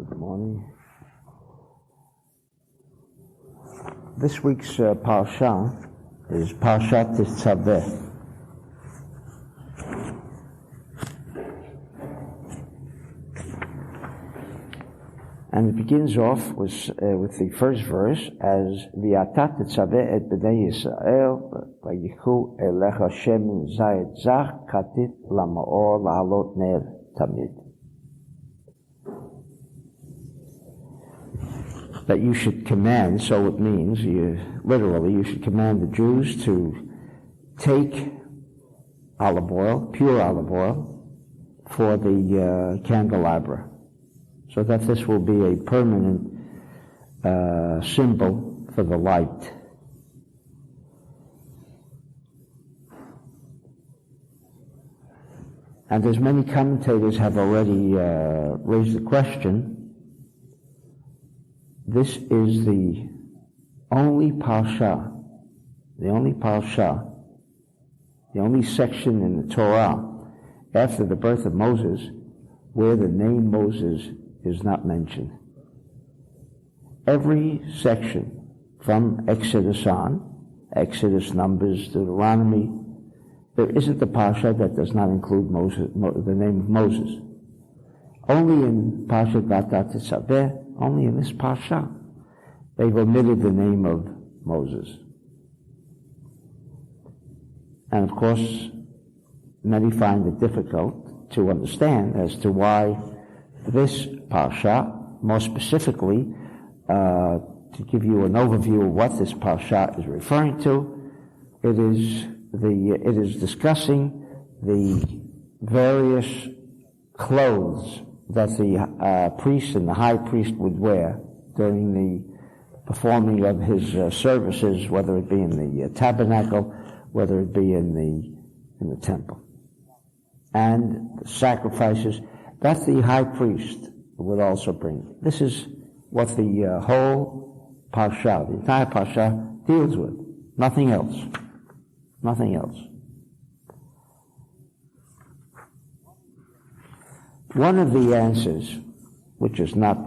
Good morning. This week's Parsha is Parshat Tetzaveh. And it begins off with the first verse as V'ata tetzaveh et b'nei Yisrael v'yichu elecha shemen zayit zach katit lamaor la'alot ner tamid. That you should command, so it means, literally, you should command the Jews to take olive oil, pure olive oil, for the candelabra, so that this will be a permanent symbol for the light. And as many commentators have already raised the question, this is the only parsha, the only section in the Torah after the birth of Moses where the name Moses is not mentioned. Every section from Exodus on, Exodus, Numbers, Deuteronomy, there isn't a parsha that does not include Moses, the name of Moses. Only in Parshat Tetzaveh, only in this parsha, they've omitted the name of Moses. And of course, many find it difficult to understand as to why this parsha, more specifically, to give you an overview of what this parsha is referring to, it is discussing the various clothes that the priest and the high priest would wear during the performing of his services, whether it be in the tabernacle, whether it be in the temple, and the sacrifices that the high priest would also bring. This is what the whole parsha, the entire parsha, deals with. Nothing else. Nothing else. One of the answers, which is not,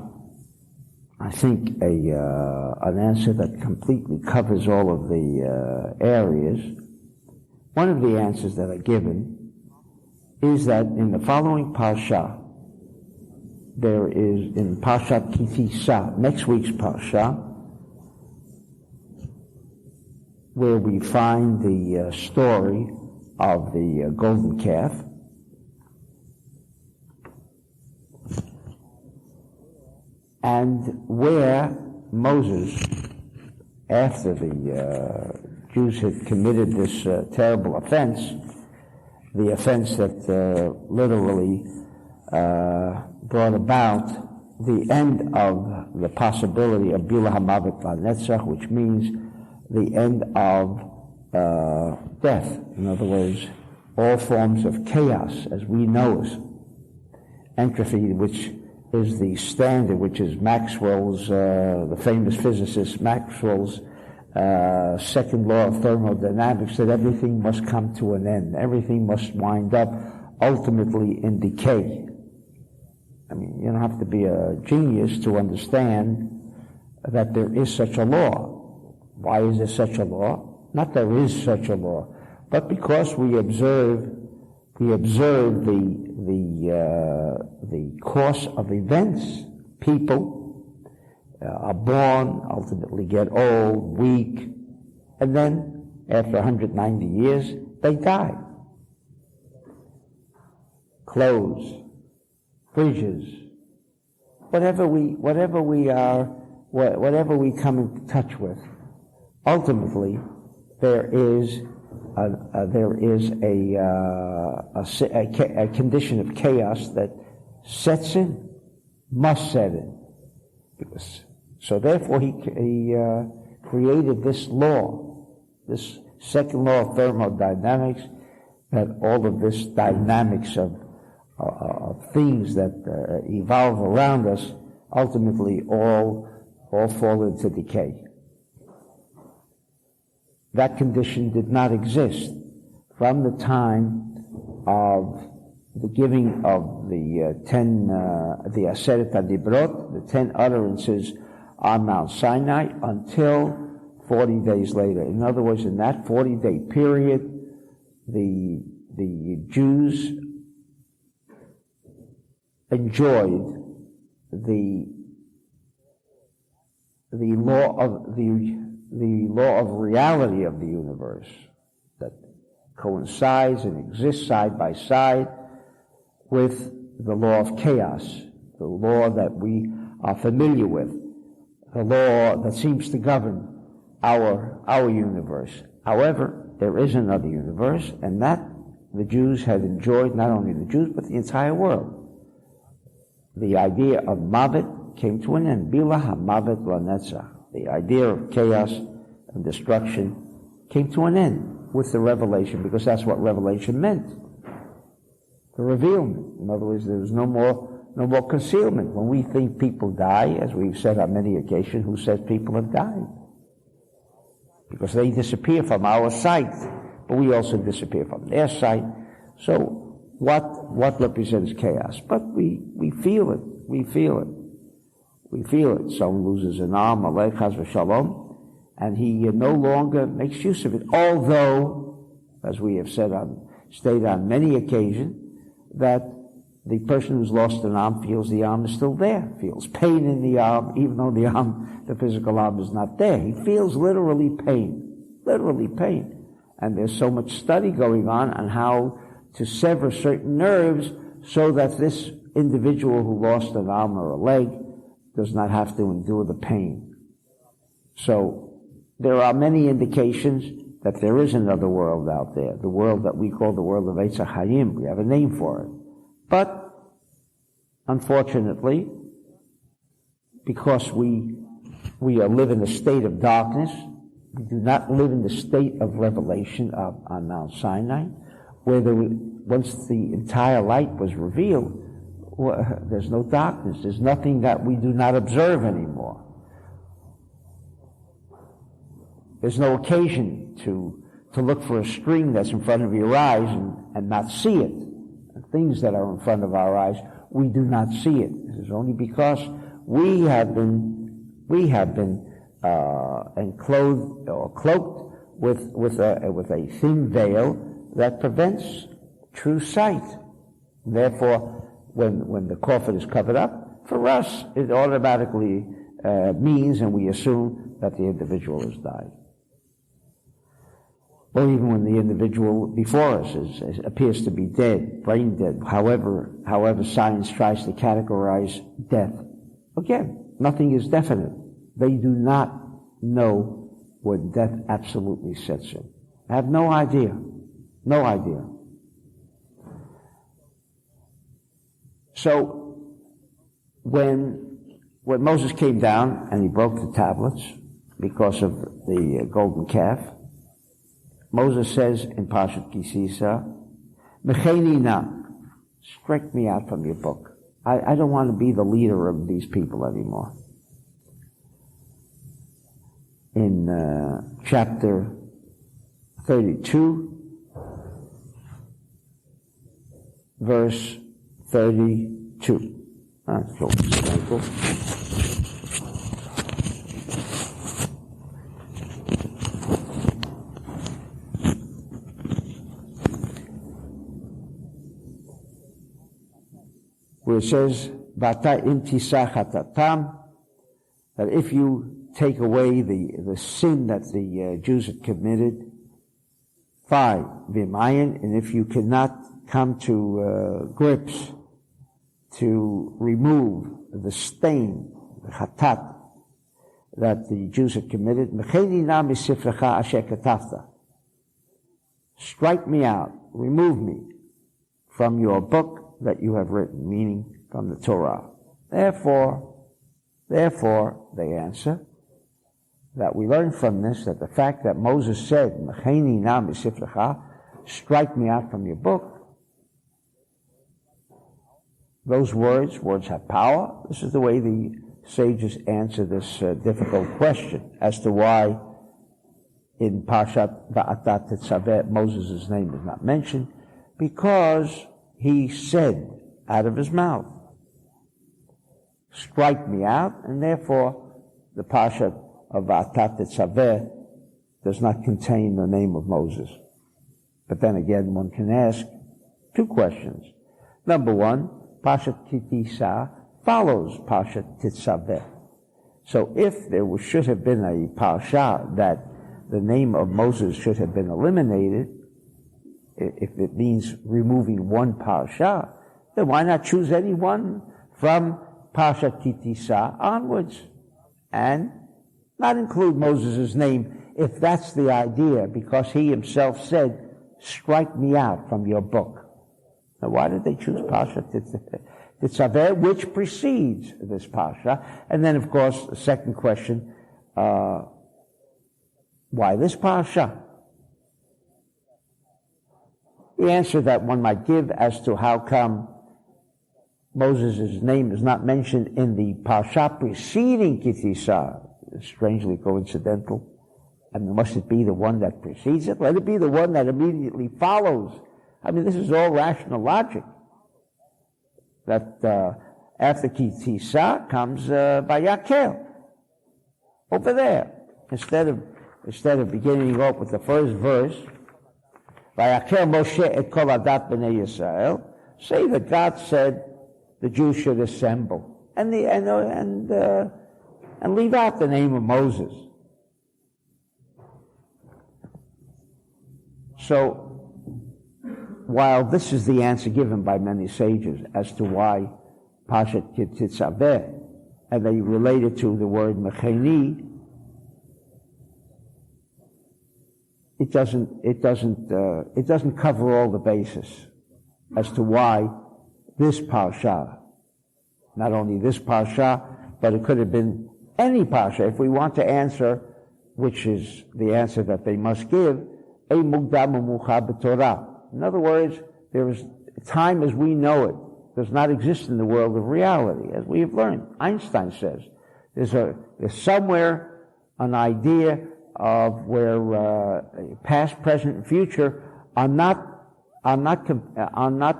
I think, an answer that completely covers all of the areas, one of the answers that are given is that in the following parsha, there is, in Parshat Kitisa, next week's parsha, where we find the story of the golden calf, and where Moses, after the Jews had committed this terrible offense, the offense that literally brought about the end of the possibility of Bila Hamavet Vanetzach, which means the end of death. In other words, all forms of chaos as we know it. Entropy, which is the standard, which is Maxwell's, the famous physicist Maxwell's second law of thermodynamics, that everything must come to an end. Everything must wind up ultimately in decay. I mean, you don't have to be a genius to understand that there is such a law. Why is there such a law? Not there is such a law, but because we observe the course of events. People are born, ultimately get old, weak, and then after 190 years, they die. Clothes, fridges, whatever we come in touch with, ultimately there is a condition of chaos that sets in, must set in. So therefore he created this law, this second law of thermodynamics, that all of this dynamics of things that evolve around us ultimately all fall into decay. That condition did not exist from the time of the giving of the the Aseret HaDibrot, the 10 utterances on Mount Sinai, until 40 days later. In other words, in that 40-day period, the Jews enjoyed the law of reality of the universe that coincides and exists side by side with the law of chaos, the law that we are familiar with, the law that seems to govern our universe. However, there is another universe, and that the Jews have enjoyed, not only the Jews, but the entire world. The idea of Mavet came to an end. Bila ha-Mavet la-Netzach. The idea of chaos and destruction came to an end with the revelation, because that's what revelation meant. The revealment. In other words, there was no more concealment. When we think people die, as we've said on many occasions, who says people have died? Because they disappear from our sight, but we also disappear from their sight. So what represents chaos? But we feel it. We feel it. We feel it. Someone loses an arm, alech chas v'shalom, and he no longer makes use of it. Although, as we have stated on many occasions, that the person who's lost an arm feels the arm is still there, feels pain in the arm, even though the physical arm is not there. He feels literally pain. And there's so much study going on how to sever certain nerves so that this individual who lost an arm or a leg does not have to endure the pain. So there are many indications that there is another world out there, the world that we call the world of Eitz HaChaim. We have a name for it. But, unfortunately, because we live in a state of darkness, we do not live in the state of revelation on Mount Sinai, where once the entire light was revealed, there's no darkness. There's nothing that we do not observe anymore. There's no occasion to look for a string that's in front of your eyes and not see it. And things that are in front of our eyes, we do not see it. This is only because we have been enclosed or cloaked with a thin veil that prevents true sight. Therefore, when the coffin is covered up, for us it automatically means, and we assume, that the individual has died. Or even when the individual before us appears to be dead, brain dead, however science tries to categorize death. Again, nothing is definite. They do not know when death absolutely sets in. I have no idea. No idea. So, when Moses came down and he broke the tablets because of the golden calf, Moses says in Parshat Kisisa, Mecheni na, strike me out from your book. I don't want to be the leader of these people anymore. In chapter 32, verse 32. Where it says, Bata im tisach hatatam, that if you take away the sin that the Jews had committed, 5, v'mayin, and if you cannot come to grips to remove the stain, the chatat, that the Jews had committed, mecheni na misifrecha asher katafta, strike me out, remove me from your book that you have written, meaning from the Torah. Therefore, they answer, that we learn from this, that the fact that Moses said, Mecheni na misifrecha, strike me out from your book, those words have power. This is the way the sages answer this difficult question as to why in Parshat Tetzaveh Moses' name is not mentioned, because he said out of his mouth, strike me out, and therefore the Parshat of Parshat Tetzaveh does not contain the name of Moses. But then again, one can ask two questions. Number one, Parshat Kitisa follows Parshat Tetzaveh. So if there should have been a Parsha that the name of Moses should have been eliminated, if it means removing one Parsha, then why not choose any one from Parshat Kitisa onwards and not include Moses' name if that's the idea, because he himself said, strike me out from your book. Now why did they choose Parshat Tetzaveh, which precedes this Parsha? And then, of course, the second question, why this Parsha? The answer that one might give as to how come Moses' name is not mentioned in the Parsha preceding Kitisa is strangely coincidental. And must it be the one that precedes it? Let it be the one that immediately follows. I mean, this is all rational logic. That after Kitisa comes Vayakel. Over there. Instead of beginning off with the first verse, Vayakel Moshe et kol adat b'nei Yisrael, say that God said the Jews should assemble. And leave out the name of Moses. So, while this is the answer given by many sages as to why Parshat Tetzaveh, and they relate it to the word mecheni, it doesn't cover all the bases as to why this Parsha, not only this Parsha, but it could have been any Parsha. If we want to answer, which is the answer that they must give, a mukdam u'muchar b'Torah. In other words, there is time as we know it does not exist in the world of reality, as we have learned. Einstein says there's somewhere an idea of where past, present, and future are not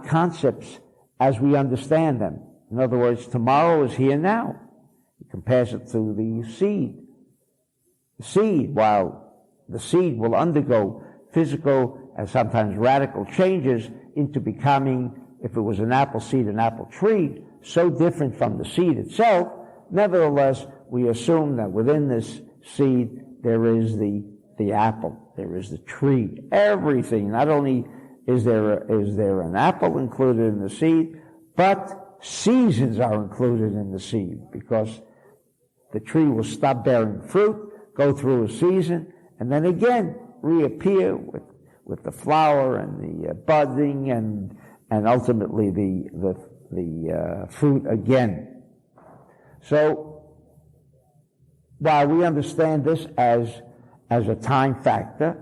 concepts as we understand them. In other words, tomorrow is here now. He compares it to the seed. The seed, while the seed will undergo physical and sometimes radical changes into becoming, if it was an apple seed, an apple tree, so different from the seed itself, nevertheless, we assume that within this seed there is the apple, there is the tree, everything. Not only is there an apple included in the seed, but seasons are included in the seed, because the tree will stop bearing fruit, go through a season, and then again reappear with the flower and the budding and ultimately the fruit again. So while we understand this as a time factor,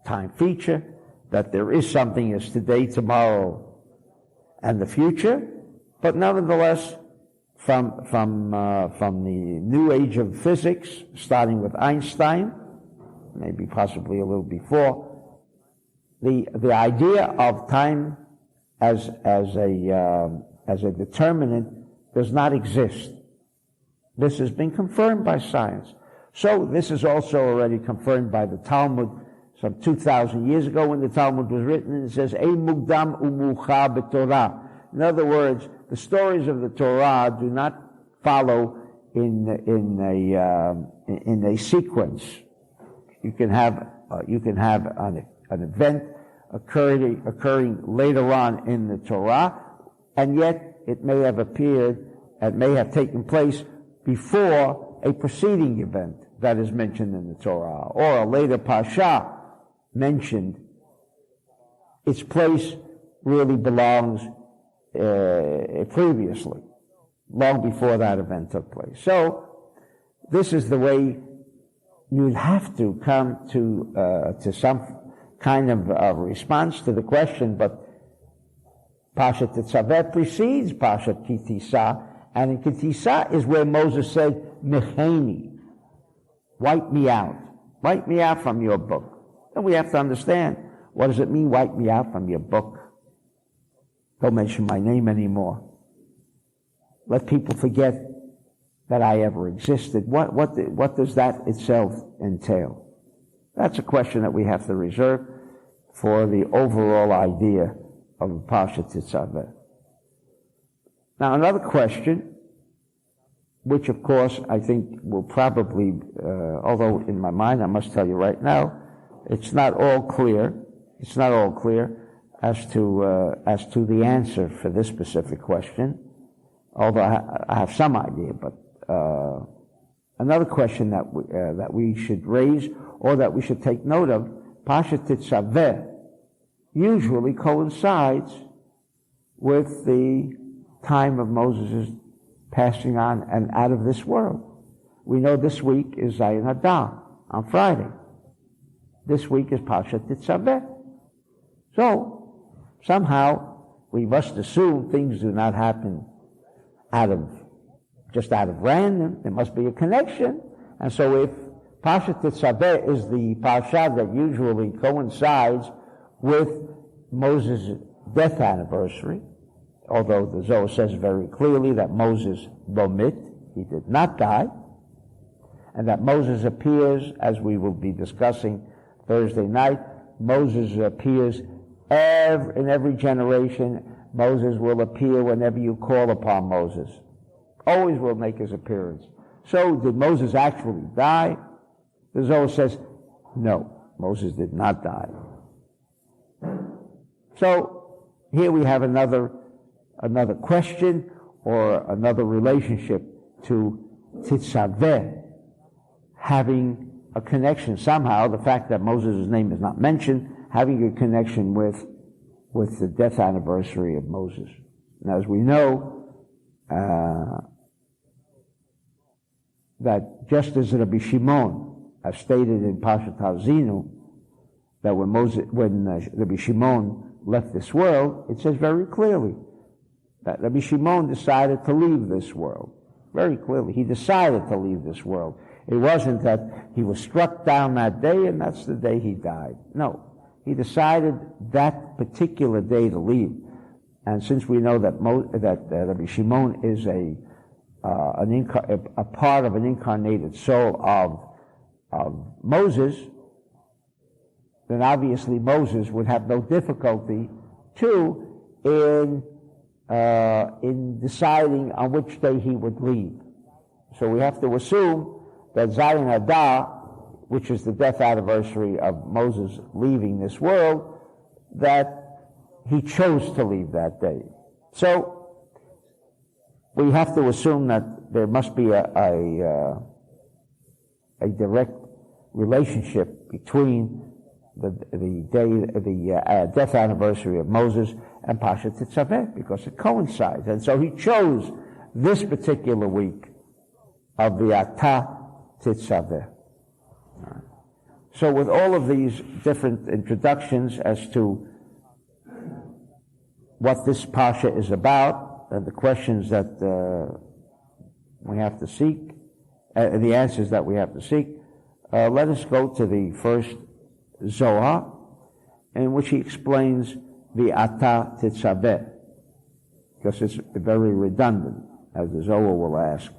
time feature, that there is something as today, tomorrow, and the future, but nevertheless, from the new age of physics, starting with Einstein, maybe possibly a little before, the idea of time as a determinant does not exist. This has been confirmed by science. So this is also already confirmed by the Talmud some 2,000 years ago when the Talmud was written, and it says, Ei mukdam u'muchar b'Torah. In other words, the stories of the Torah do not follow in a sequence. You can have an event occurring later on in the Torah, and yet it may have appeared, it may have taken place before a preceding event that is mentioned in the Torah, or a later Parsha mentioned. Its place really belongs previously, long before that event took place. So, this is the way you'd have to come to some kind of response to the question, but Parshat Tetzaveh precedes Parshat Kitisa, and in Kitisa is where Moses said, Mecheni, wipe me out from your book. And we have to understand, what does it mean, wipe me out from your book? Don't mention my name anymore. Let people forget that I ever existed. What does that itself entail? That's a question that we have to reserve for the overall idea of Parshat Tetzaveh. Now, another question, which of course I think will probably, although in my mind I must tell you right now, it's not all clear. It's not all clear as to the answer for this specific question. Although I have some idea, but another question that we should raise or that we should take note of, Parshat Tetzaveh usually coincides with the time of Moses' passing on and out of this world. We know this week is Zayin Hadar on Friday. This week is Parshat Tetzaveh. So, somehow, we must assume things do not happen just out of random. There must be a connection. And so if Parshat Tetzaveh is the Parsha that usually coincides with Moses' death anniversary, although the Zohar says very clearly that Moses bomit, he did not die, and that Moses appears, as we will be discussing Thursday night, Moses appears in every generation. Moses will appear whenever you call upon Moses. Always will make his appearance. So, did Moses actually die? The Zohar says, no, Moses did not die. So, here we have another question or another relationship to Tetzaveh having a connection somehow, the fact that Moses' name is not mentioned, having a connection with the death anniversary of Moses. And as we know, that just as Rabbi Shimon, as stated in Parshat Hazinu, that when Rabbi Shimon left this world, it says very clearly that Rabbi Shimon decided to leave this world. Very clearly, he decided to leave this world. It wasn't that he was struck down that day and that's the day he died. No. He decided that particular day to leave. And since we know that Rabbi Shimon is a part of an incarnated soul of Moses, then obviously Moses would have no difficulty in deciding on which day he would leave. So we have to assume that Zayin Hadar, which is the death anniversary of Moses leaving this world, that he chose to leave that day. So we have to assume that there must be a direct relationship between the death anniversary of Moses and Parshat Tetzaveh, because it coincides. And so he chose this particular week of the Atah Tetzaveh. So with all of these different introductions as to what this Parsha is about, and the questions that we have to seek, the answers that we have to seek, let us go to the first Zohar, in which he explains the Atah Tetzaveh, because it's very redundant, as the Zohar will ask.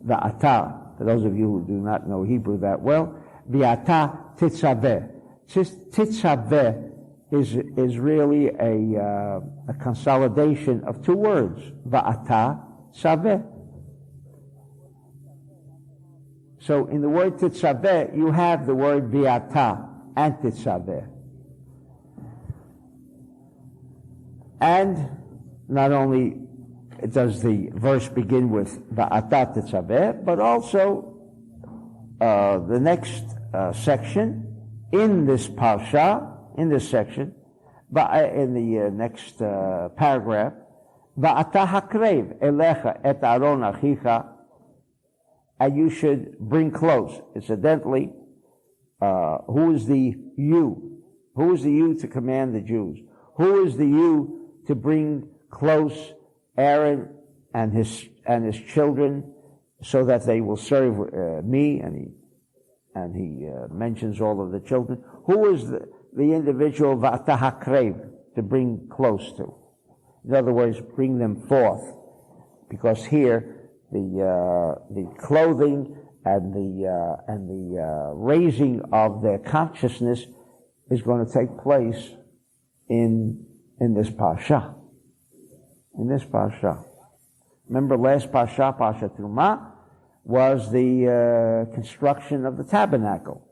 The Atah, for those of you who do not know Hebrew that well, the Atah Tetzaveh. Tetzaveh is really a consolidation of two words, Va'atah Saveh. So in the word Tetzaveh, you have the word V'atah and Tetzaveh. And not only does the verse begin with Va'atah Tetzaveh, but also the next section in this parsha, in this section, in the next paragraph, Va'atah hakrev elecha et Aaron achicha, and you should bring close. Incidentally, who is the you? Who is the you to command the Jews? Who is the you to bring close Aaron and his children, so that they will serve me? And he mentions all of the children. Who is the individual Va'atah hakrev to bring close to? In other words, bring them forth. Because here, the clothing and the raising of their consciousness is going to take place in this Parsha. In this Parsha. Remember last Parsha, Parshat Tetzaveh, was the construction of the tabernacle.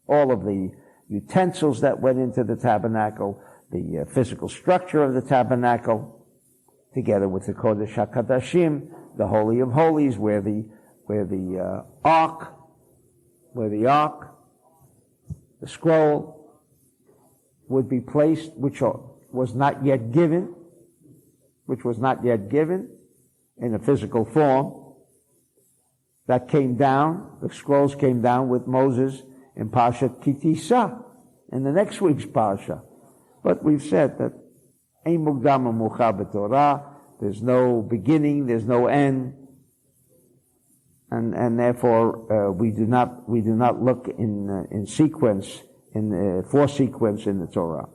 All of the utensils that went into the tabernacle, the physical structure of the tabernacle, together with the Kodesh HaKadashim, the Holy of Holies, where the ark, the scroll would be placed, which was not yet given in a physical form. That came down, the scrolls came down with Moses in Parshat Kitisa, in the next week's Parsha. But we've said that Ein Mukdam U'Mauchar b'Torah, there's no beginning, there's no end, and therefore we do not look in sequence, for sequence in the Torah.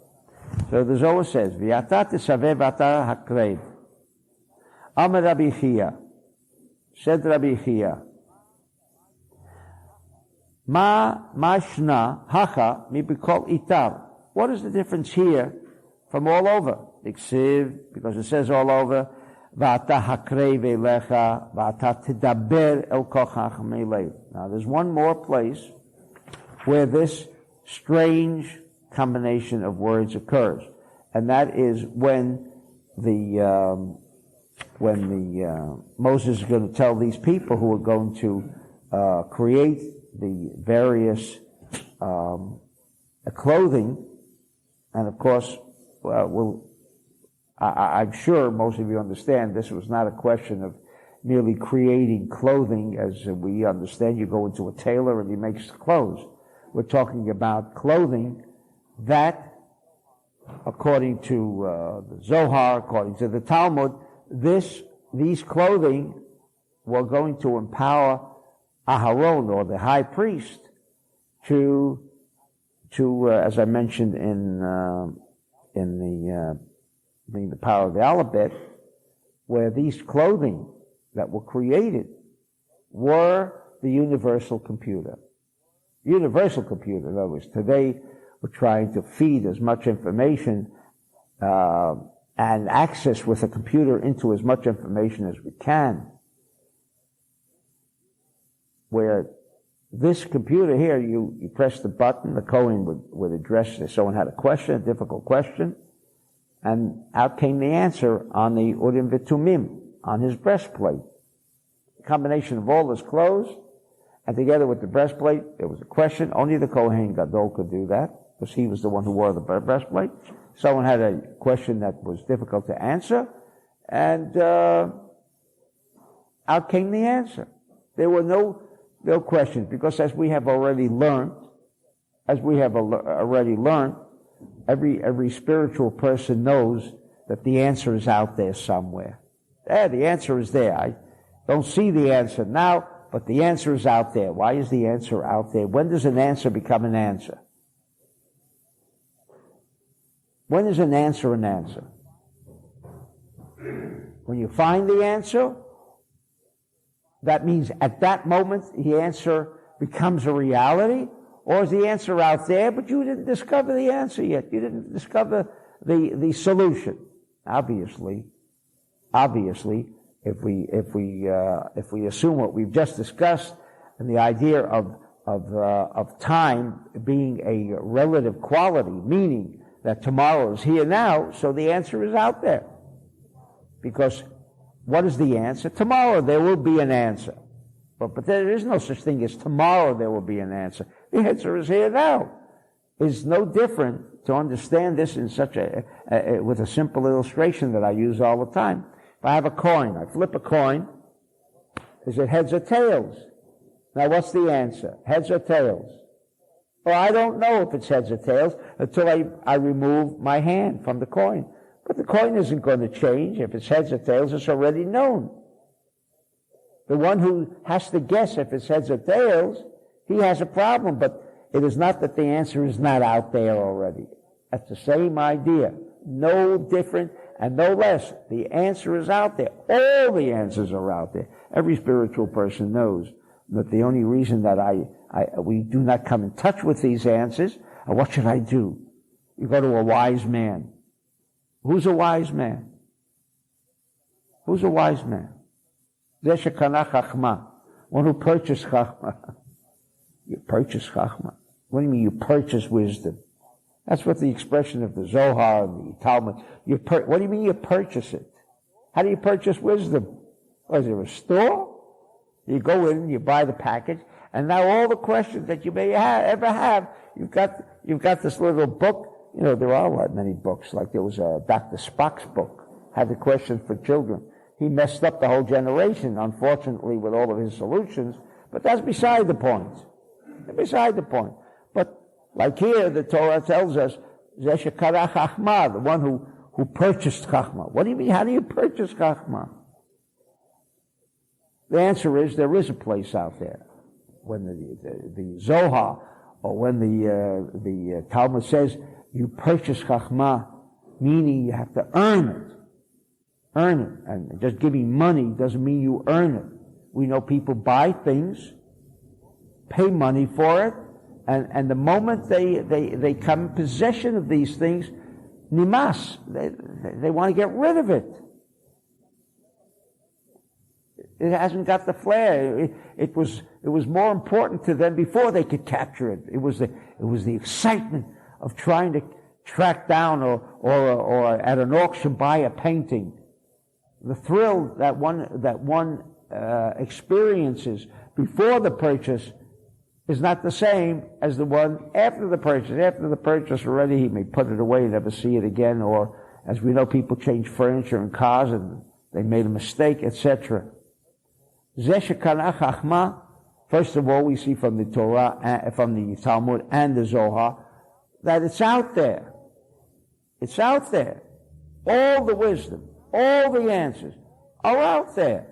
So the Zohar says, V'yata Tetzaveh v'ata hakrev. Amar Rabbi Chia, said Rabbi Chia, Mashna hacha mibikol itar. What is the difference here from all over? Iksiv, because it says all over, V'ata hakrei ve'lecha, v'ata tedaber el kochach me'leiv. Now there's one more place where this strange combination of words occurs, and that is when Moses is going to tell these people who are going to create the various clothing, and of course, I'm sure most of you understand this was not a question of merely creating clothing as we understand. You go into a tailor and he makes clothes. We're talking about clothing that, according to the Zohar, according to the Talmud, these clothing were going to empower Aharon, or the high priest, to as I mentioned in the power of the alphabet, where these clothing that were created were the universal computer. Universal computer, in other words, today we're trying to feed as much information and access with a computer into as much information as we can. Where this computer here, you press the button, the Kohen would address this. Someone had a question, a difficult question, and out came the answer on the Urim V'Tumim, on his breastplate. A combination of all his clothes, and together with the breastplate, there was a question. Only the Kohen Gadol could do that, because he was the one who wore the breastplate. Someone had a question that was difficult to answer, and out came the answer. There were no questions, because as we have already learned, every spiritual person knows that the answer is out there somewhere. The answer is there. I don't see the answer now, but the answer is out there. Why is the answer out there? When does an answer become an answer? When is an answer an answer? When you find the answer, that means at that moment the answer becomes a reality, or is the answer out there, but you didn't discover the answer yet. You didn't discover the solution. Obviously, if we assume what we've just discussed, and the idea of time being a relative quality, meaning that tomorrow is here now, so the answer is out there. Because what is the answer? Tomorrow there will be an answer. But there is no such thing as tomorrow there will be an answer. The answer is here now. It's no different to understand this in such with a simple illustration that I use all the time. If I have a coin, I flip a coin, is it heads or tails? Now what's the answer? Heads or tails? Well, I don't know if it's heads or tails until I remove my hand from the coin. But the coin isn't going to change. If it's heads or tails, it's already known. The one who has to guess if it's heads or tails, he has a problem. But it is not that the answer is not out there already. That's the same idea. No different and no less. The answer is out there. All the answers are out there. Every spiritual person knows that the only reason that we do not come in touch with these answers, what should I do? You go to a wise man. Who's a wise man? Who's a wise man? Zeh shekana chachma. One who purchased chachma. You purchase chachma. What do you mean you purchase wisdom? That's what the expression of the Zohar and the Talmud. What do you mean you purchase it? How do you purchase wisdom? Is there a store? You go in, you buy the package, and now all the questions that you may ever have, you've got this little book. You know, there are many books. Like there was a Dr. Spock's book, had the questions for children. He messed up the whole generation, unfortunately, with all of his solutions, but that's beside the point. Beside the point. But like here, the Torah tells us, Zeh shekara chachma, the one who purchased chachma. What do you mean? How do you purchase chachma? The answer is there is a place out there. When the Zohar, or when the Talmud says you purchase chachma, meaning you have to earn it. Earn it. And just giving money doesn't mean you earn it. We know people buy things, pay money for it, and the moment they come in possession of these things, nimas, they want to get rid of it. It hasn't got the flair. It was more important to them before they could capture it. It was the excitement of trying to track down or at an auction buy a painting. The thrill that one experiences before the purchase is not the same as the one after the purchase. After the purchase already, he may put it away and never see it again, or as we know, people change furniture and cars and they made a mistake, etc. Zeh shekana chachma, first of all, we see from the Torah, from the Talmud and the Zohar, that it's out there. It's out there. All the wisdom, all the answers are out there.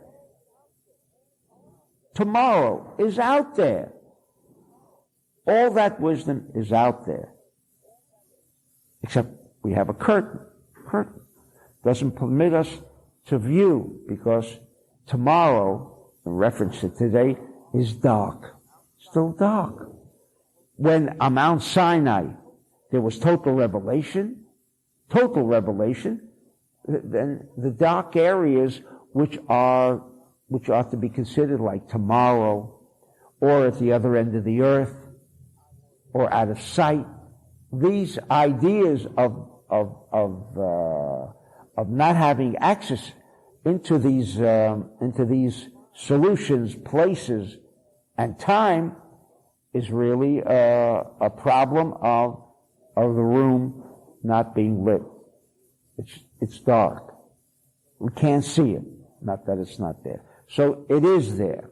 Tomorrow is out there. All that wisdom is out there. Except we have a curtain. Curtain doesn't permit us to view, because tomorrow, in reference to today, is dark. Still dark. When on Mount Sinai there was total revelation, then the dark areas which are to be considered like tomorrow, or at the other end of the earth, or out of sight, these ideas of not having access into these solutions, places, and time is really a problem of the room not being lit. It's dark. We can't see it. Not that it's not there. So it is there.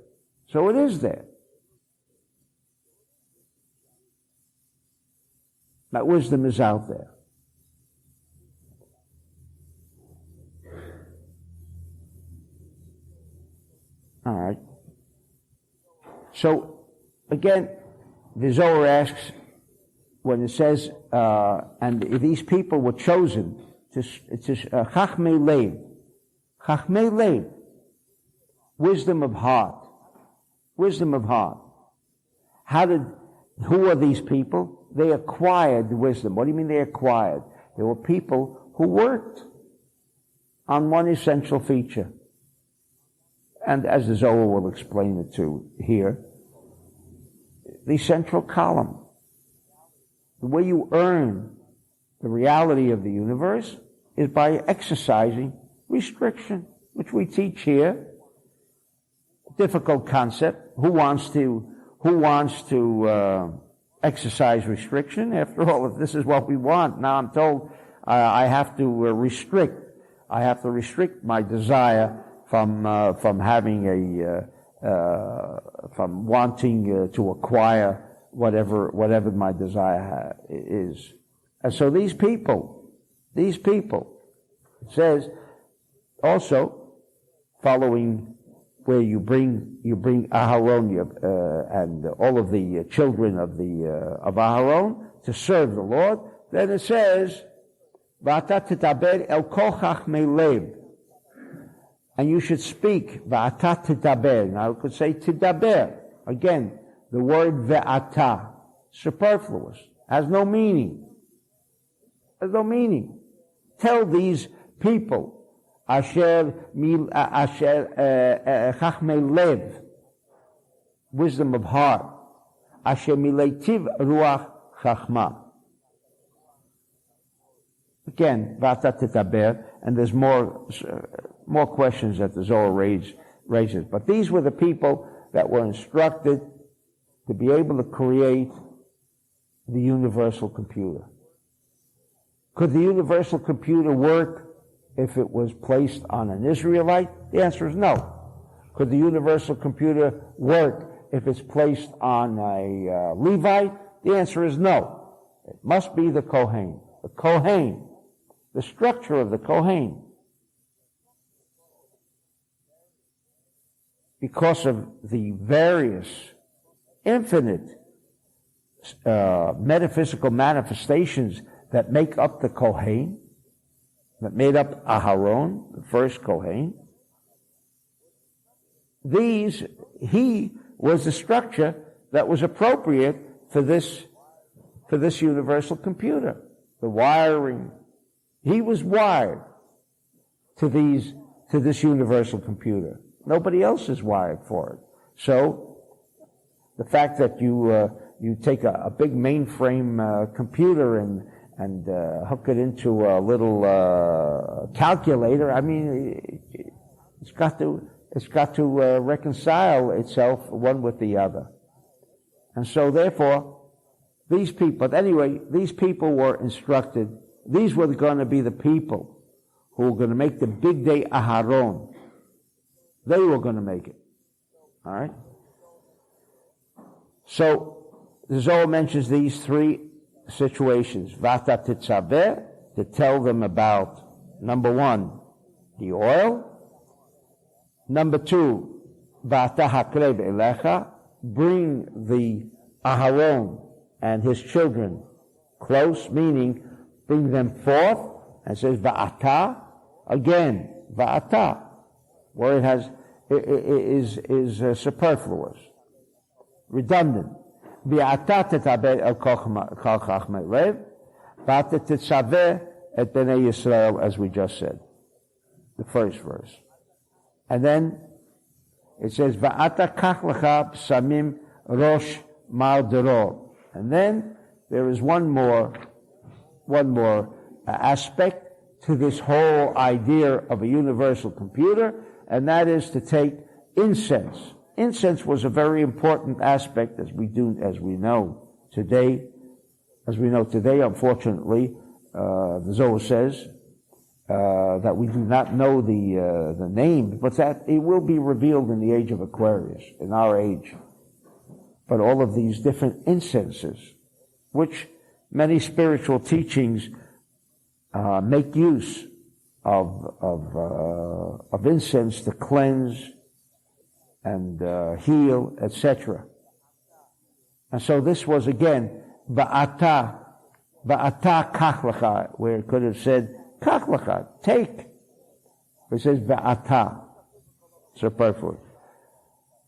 That wisdom is out there. All right. So, again, the Zohar asks, when it says, and these people were chosen, it says, Chachmei Lev, wisdom of heart. Wisdom of heart. Who are these people? They acquired wisdom. What do you mean they acquired? They were people who worked on one essential feature. And as the Zohar will explain it to here, the central column. The way you earn the reality of the universe is by exercising restriction, which we teach here. Difficult concept. Who wants to exercise restriction? After all, if this is what we want, now I'm told I have to restrict. I have to restrict my desire from having from wanting to acquire whatever my desire is. And so these people, it says also, following where you bring Aharon and all of the children of Aharon to serve the Lord, then it says, V'ata titaber el kol chachmei lev. And you should speak. V'ata titaber. Now, I could say tidaber. Again, the word ve'ata, superfluous, has no meaning. Has no meaning. Tell these people, asher chachmei lev, wisdom of heart, asher mileitiv ruach chachma. Again, v'ata titaber, and there's more questions that the Zohar raises. But these were the people that were instructed to be able to create the universal computer. Could the universal computer work if it was placed on an Israelite? The answer is no. Could the universal computer work if it's placed on a Levite? The answer is no. It must be the Kohen. The Kohen. The structure of the Kohen. Because of the various, infinite metaphysical manifestations that make up the Kohen, that made up Aharon, the first Kohen, he was the structure that was appropriate for this universal computer. The wiring. He was wired to this universal computer. Nobody else is wired for it. So, the fact that you take a big mainframe computer and hook it into a little calculator, I mean, it's got to reconcile itself one with the other. And so, therefore, these people were instructed. These were going to be the people who were going to make the big day Aharon. They were going to make it. All right? So, the Zohar mentions these three situations. Vata Tetzaveh, to tell them about, number one, the oil. Number two, Vata Hakreb Elecha, bring the Aharon and his children close, meaning bring them forth, and says Va'ata, again, Va'ata, where it has, is superfluous, redundant. V'ata tetaber el kol chachmei lev, v'ata tetzaveh et bnei Yisrael, as we just said, the first verse. And then it says V'ata kach lecha psamim rosh mal deror. And then there is one more aspect to this whole idea of a universal computer, and that is to take incense. Incense was a very important aspect, as we know today. Unfortunately, the Zohar says that we do not know the name, but that it will be revealed in the age of Aquarius, in our age. But all of these different incenses, which many spiritual teachings make use of incense to cleanse and heal, etc. And so this was again ba'ata kach lecha, where it could have said kach lecha, take. It says ba'ata, superfluous.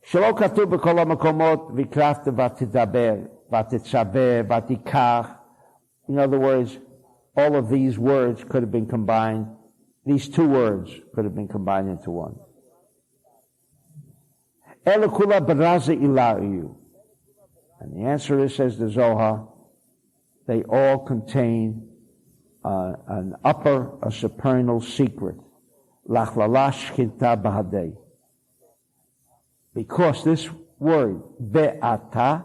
Shelo katuv b'kol hamakomot v'krafta v'tidaber v'titzaveh v'tikach. In other words, all of these words could have been combined. These two words could have been combined into one. Elokula baraza ilayu. And the answer is, says the Zohar, they all contain a supernal secret. Lachlala shchita bahadei. Because this word, be'ata,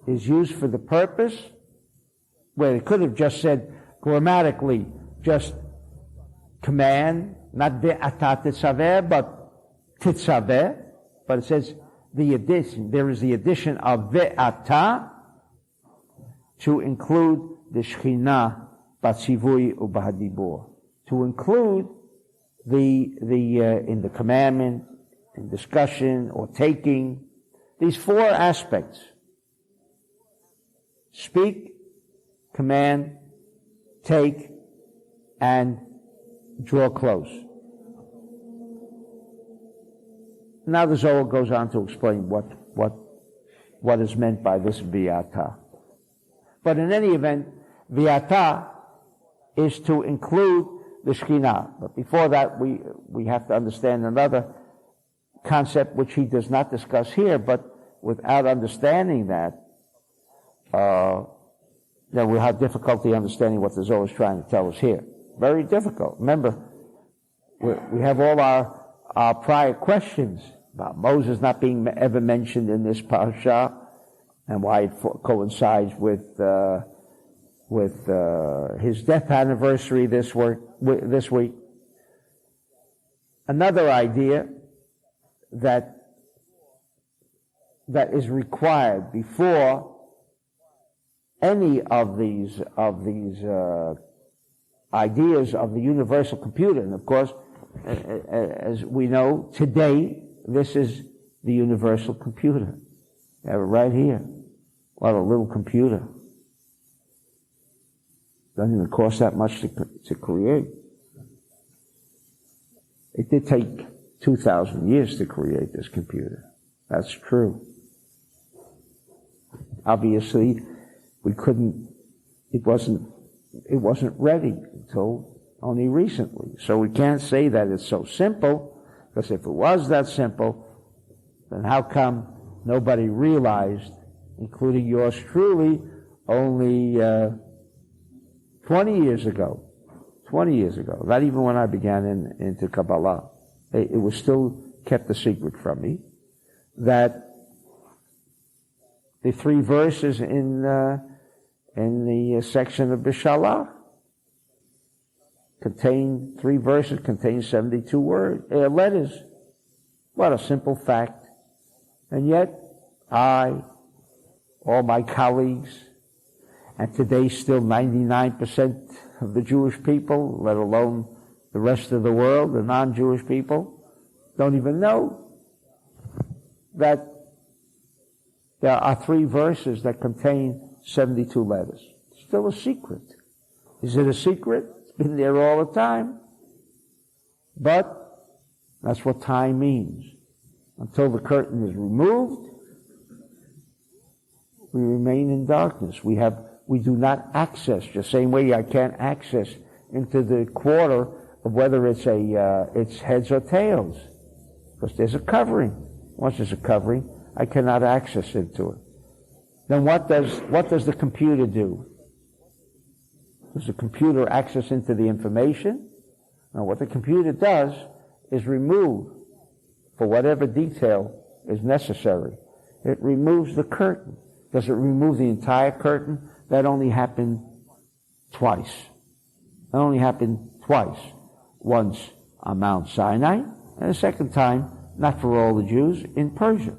is used for the purpose where it could have just said grammatically just command, not be'ata tetzaveh, but tetzaveh, but it says the addition, there is the addition of be'ata to include the Shekhinah batzivui ubahadibur, to include in the commandment, in discussion or taking, these four aspects. Speak, command, take, and draw close. Now the Zohar goes on to explain what is meant by this viata. But in any event, viata is to include the Shekhinah. But before that, we have to understand another concept which he does not discuss here, but without understanding that, then we'll have difficulty understanding what the Zohar is trying to tell us here. Very difficult. Remember, we have all our prior questions about Moses not being ever mentioned in this parasha, and why it coincides with his death anniversary this week. Another idea that is required before any of these ideas of the universal computer, and of course, as we know today, this is the universal computer. You have it right here. What a little computer. Doesn't even cost that much to create. It did take 2,000 years to create this computer. That's true. Obviously, it wasn't ready until only recently. So we can't say that it's so simple, because if it was that simple, then how come nobody realized, including yours truly, only 20 years ago, not even when I began into Kabbalah, it was still kept a secret from me, that the 3 verses in the section of Bishalach contain 72 letters. What a simple fact. And yet, I, all my colleagues, and today still 99% of the Jewish people, let alone the rest of the world, the non-Jewish people, don't even know that there are 3 verses that contain 72 letters. It's still a secret. Is it a secret? It's been there all the time. But that's what time means. Until the curtain is removed, we remain in darkness. We do not access, the same way I can't access into the quarter of whether it's heads or tails, because there's a covering. Once there's a covering, I cannot access into it. Then what does the computer do? Does the computer access into the information? No, what the computer does is remove, for whatever detail is necessary, it removes the curtain. Does it remove the entire curtain? That only happened twice. Once on Mount Sinai, and the second time, not for all the Jews, in Persia.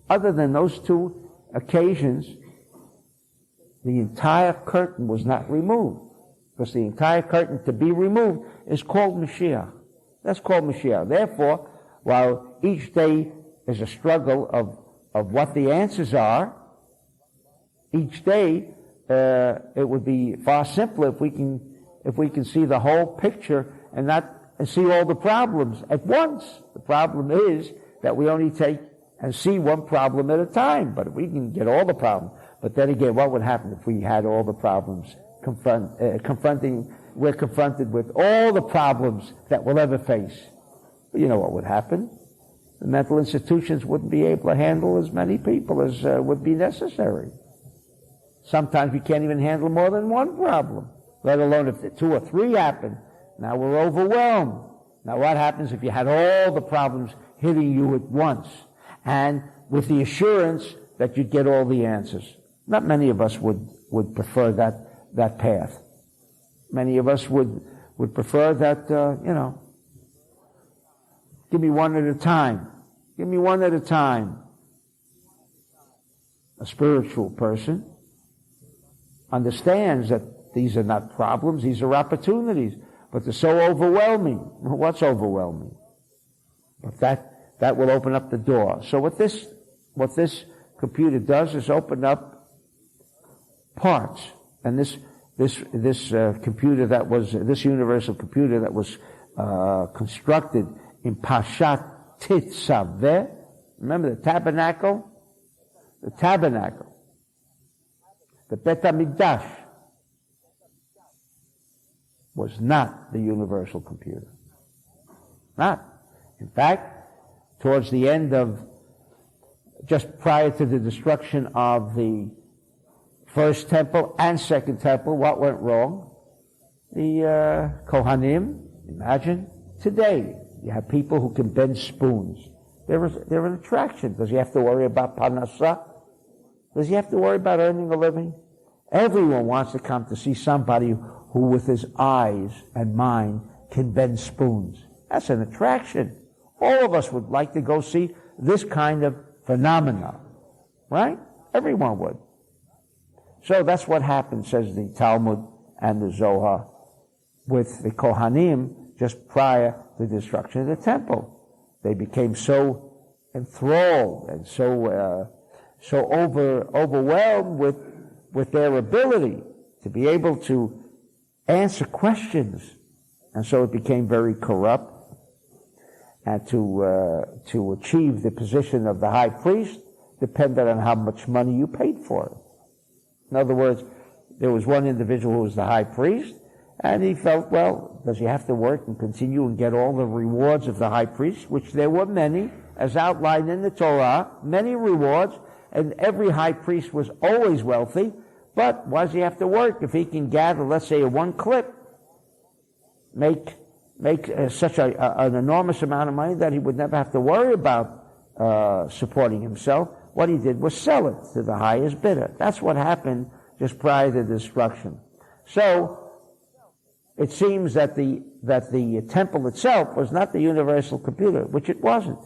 Other than those 2 occasions, the entire curtain was not removed. Because the entire curtain to be removed is called Mashiach. That's called Mashiach. Therefore, while each day is a struggle of what the answers are, each day it would be far simpler if we can see the whole picture and not see all the problems at once. The problem is that we only take and see one problem at a time. But if we can get all the problems, but then again, what would happen if we had all the problems we're confronted with all the problems that we'll ever face? You know what would happen? The mental institutions wouldn't be able to handle as many people as would be necessary. Sometimes we can't even handle more than one problem, let alone if the 2 or 3 happen. Now we're overwhelmed. Now what happens if you had all the problems hitting you at once, and with the assurance that you'd get all the answers? Not many of us would prefer that path. Many of us would prefer that, give me one at a time. Give me one at a time. A spiritual person understands that these are not problems, these are opportunities, but they're so overwhelming. What's overwhelming? But that will open up the door. So what this computer does is open up parts, and this universal computer that was constructed in Parshat Tetzaveh. Remember the tabernacle? The tabernacle. The Bet HaMikdash was not the universal computer. Not. In fact, towards the end of, just prior to the destruction of the first temple and second temple, what went wrong? The Kohanim, imagine, today, you have people who can bend spoons. They're an attraction. Does he have to worry about parnassah? Does he have to worry about earning a living? Everyone wants to come to see somebody who with his eyes and mind can bend spoons. That's an attraction. All of us would like to go see this kind of phenomena. Right? Everyone would. So that's what happened, says the Talmud and the Zohar, with the Kohanim just prior to the destruction of the temple. They became so enthralled and so overwhelmed with their ability to be able to answer questions, and so it became very corrupt. And to achieve the position of the high priest depended on how much money you paid for it. In other words, there was one individual who was the high priest, and he felt, well, does he have to work and continue and get all the rewards of the high priest, which there were many, as outlined in the Torah, many rewards, and every high priest was always wealthy, but why does he have to work if he can gather, let's say, one clip, make such an enormous amount of money that he would never have to worry about supporting himself? What he did was sell it to the highest bidder. That's what happened just prior to the destruction. So it seems that the temple itself was not the universal computer, which it wasn't.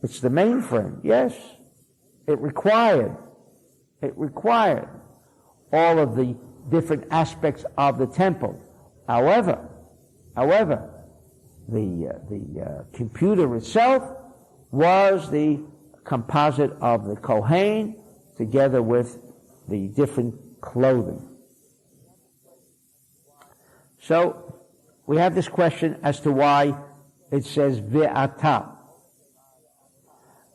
It's the mainframe, yes. It required all of the different aspects of the temple. However, the computer itself was the composite of the Kohen together with the different clothing. So we have this question as to why it says ve'ata.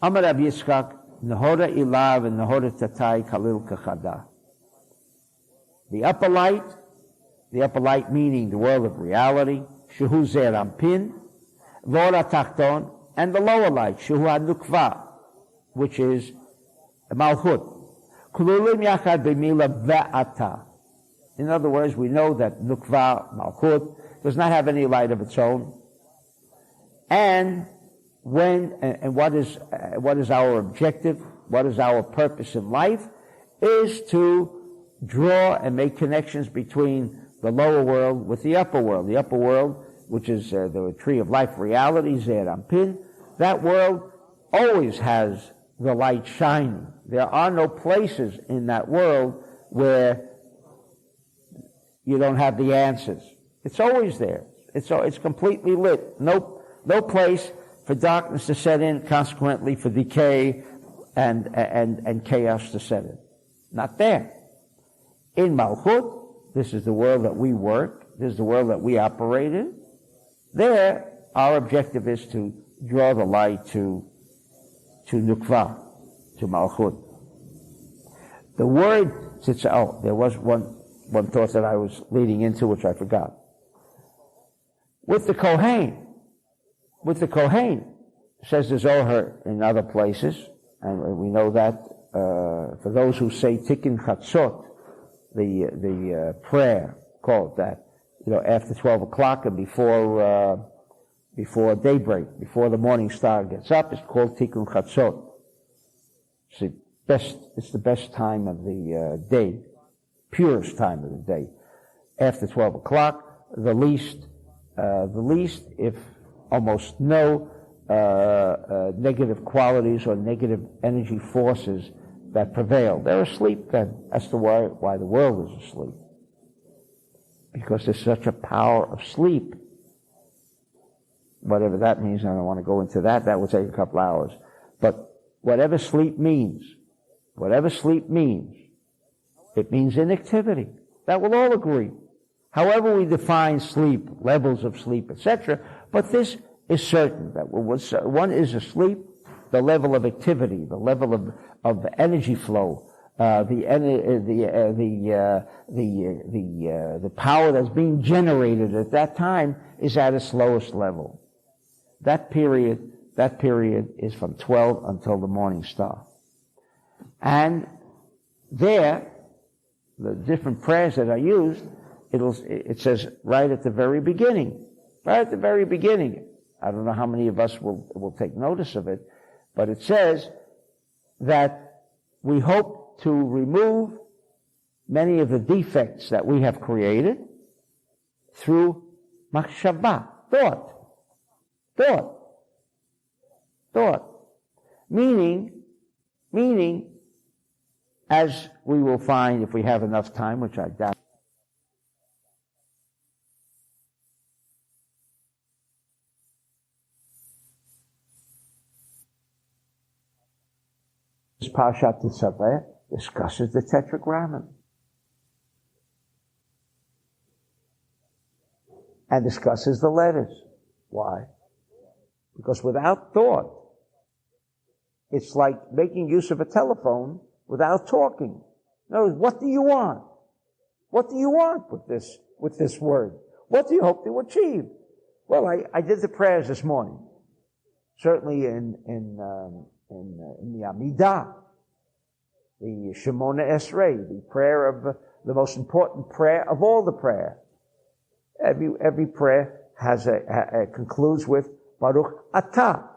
Amar Rav Yitzchak, Nehora ilav and Nehora tatai kalil kachada. The upper light meaning the world of reality, shehu zer ampin, v'ora tachton, and the lower light, shehu hanukva, which is malchut. Kululim yachad b'mila ve'ata. In other words, we know that nukva, malchut, does not have any light of its own. And what is our objective? What is our purpose in life? Is to draw and make connections between the lower world with the upper world. The upper world, which is the tree of life reality, Zer Ampin, that world always has the light shining. There are no places in that world where you don't have the answers. It's always there. It's completely lit. No place for darkness to set in, consequently for decay and chaos to set in. Not there. In Malchut, this is the world that we work, this is the world that we operate in. There, our objective is to draw the light to Nukva, to Malchut. The word, there was one thought that I was leading into, which I forgot. With the Kohen, says the Zohar in other places, and we know that for those who say Tikkun Chatzot, the prayer called that, after 12 o'clock and before daybreak, before the morning star gets up, it's called Tikkun Chatzot. It's the best time of the day, purest time of the day. After 12 o'clock, the least, if almost no negative qualities or negative energy forces that prevail. They're asleep then. That's why the world is asleep. Because there's such a power of sleep. Whatever that means, I don't want to go into that. That would take a couple hours. But whatever sleep means, It means inactivity. That we'll all agree. However we define sleep, levels of sleep, etc., but this is certain that one is asleep, the level of activity, the level of energy flow, the power that's being generated at that time is at its lowest level. That period is from 12 until the morning star. And there, the different prayers that are used, it says right at the very beginning. Right at the very beginning. I don't know how many of us will take notice of it, but it says that we hope to remove many of the defects that we have created through machshava, thought. Meaning, as we will find if we have enough time, which I doubt. This Parshat Tetzaveh discusses the Tetragrammaton and discusses the letters. Why? Because without thought, it's like making use of a telephone without talking. In other words, what do you want? What do you want with this word? What do you hope to achieve? Well, I did the prayers this morning. Certainly in the Amidah, the Shemona Esrei, the prayer of the most important prayer of all the prayer. Every prayer has concludes with Baruch Atah.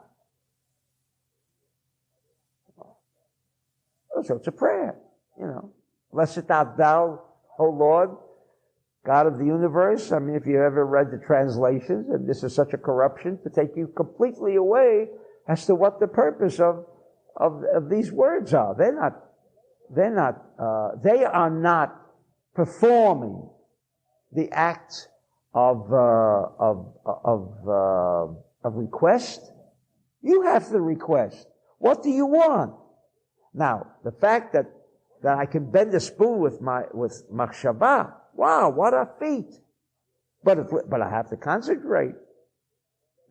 So it's a prayer, Blessed art thou, O Lord, God of the universe. I mean, if you ever read the translations, and this is such a corruption to take you completely away as to what the purpose of these words are. They are not performing the act of request. You have to request. What do you want? Now, the fact that I can bend a spoon with machshava, wow, what a feat! But I have to concentrate.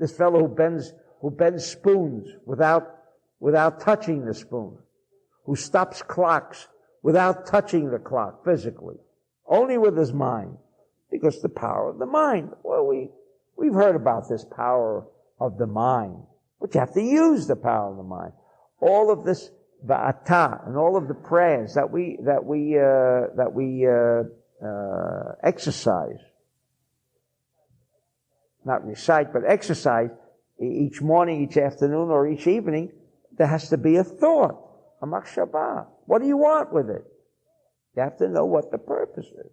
This fellow who bends spoons without touching the spoon, who stops clocks without touching the clock physically, only with his mind, because the power of the mind. Well, we've heard about this power of the mind, but you have to use the power of the mind. All of this va'ata and all of the prayers that we exercise, not recite, but exercise each morning, each afternoon, or each evening, there has to be a thought, a machshava. What do you want with it? You have to know what the purpose is.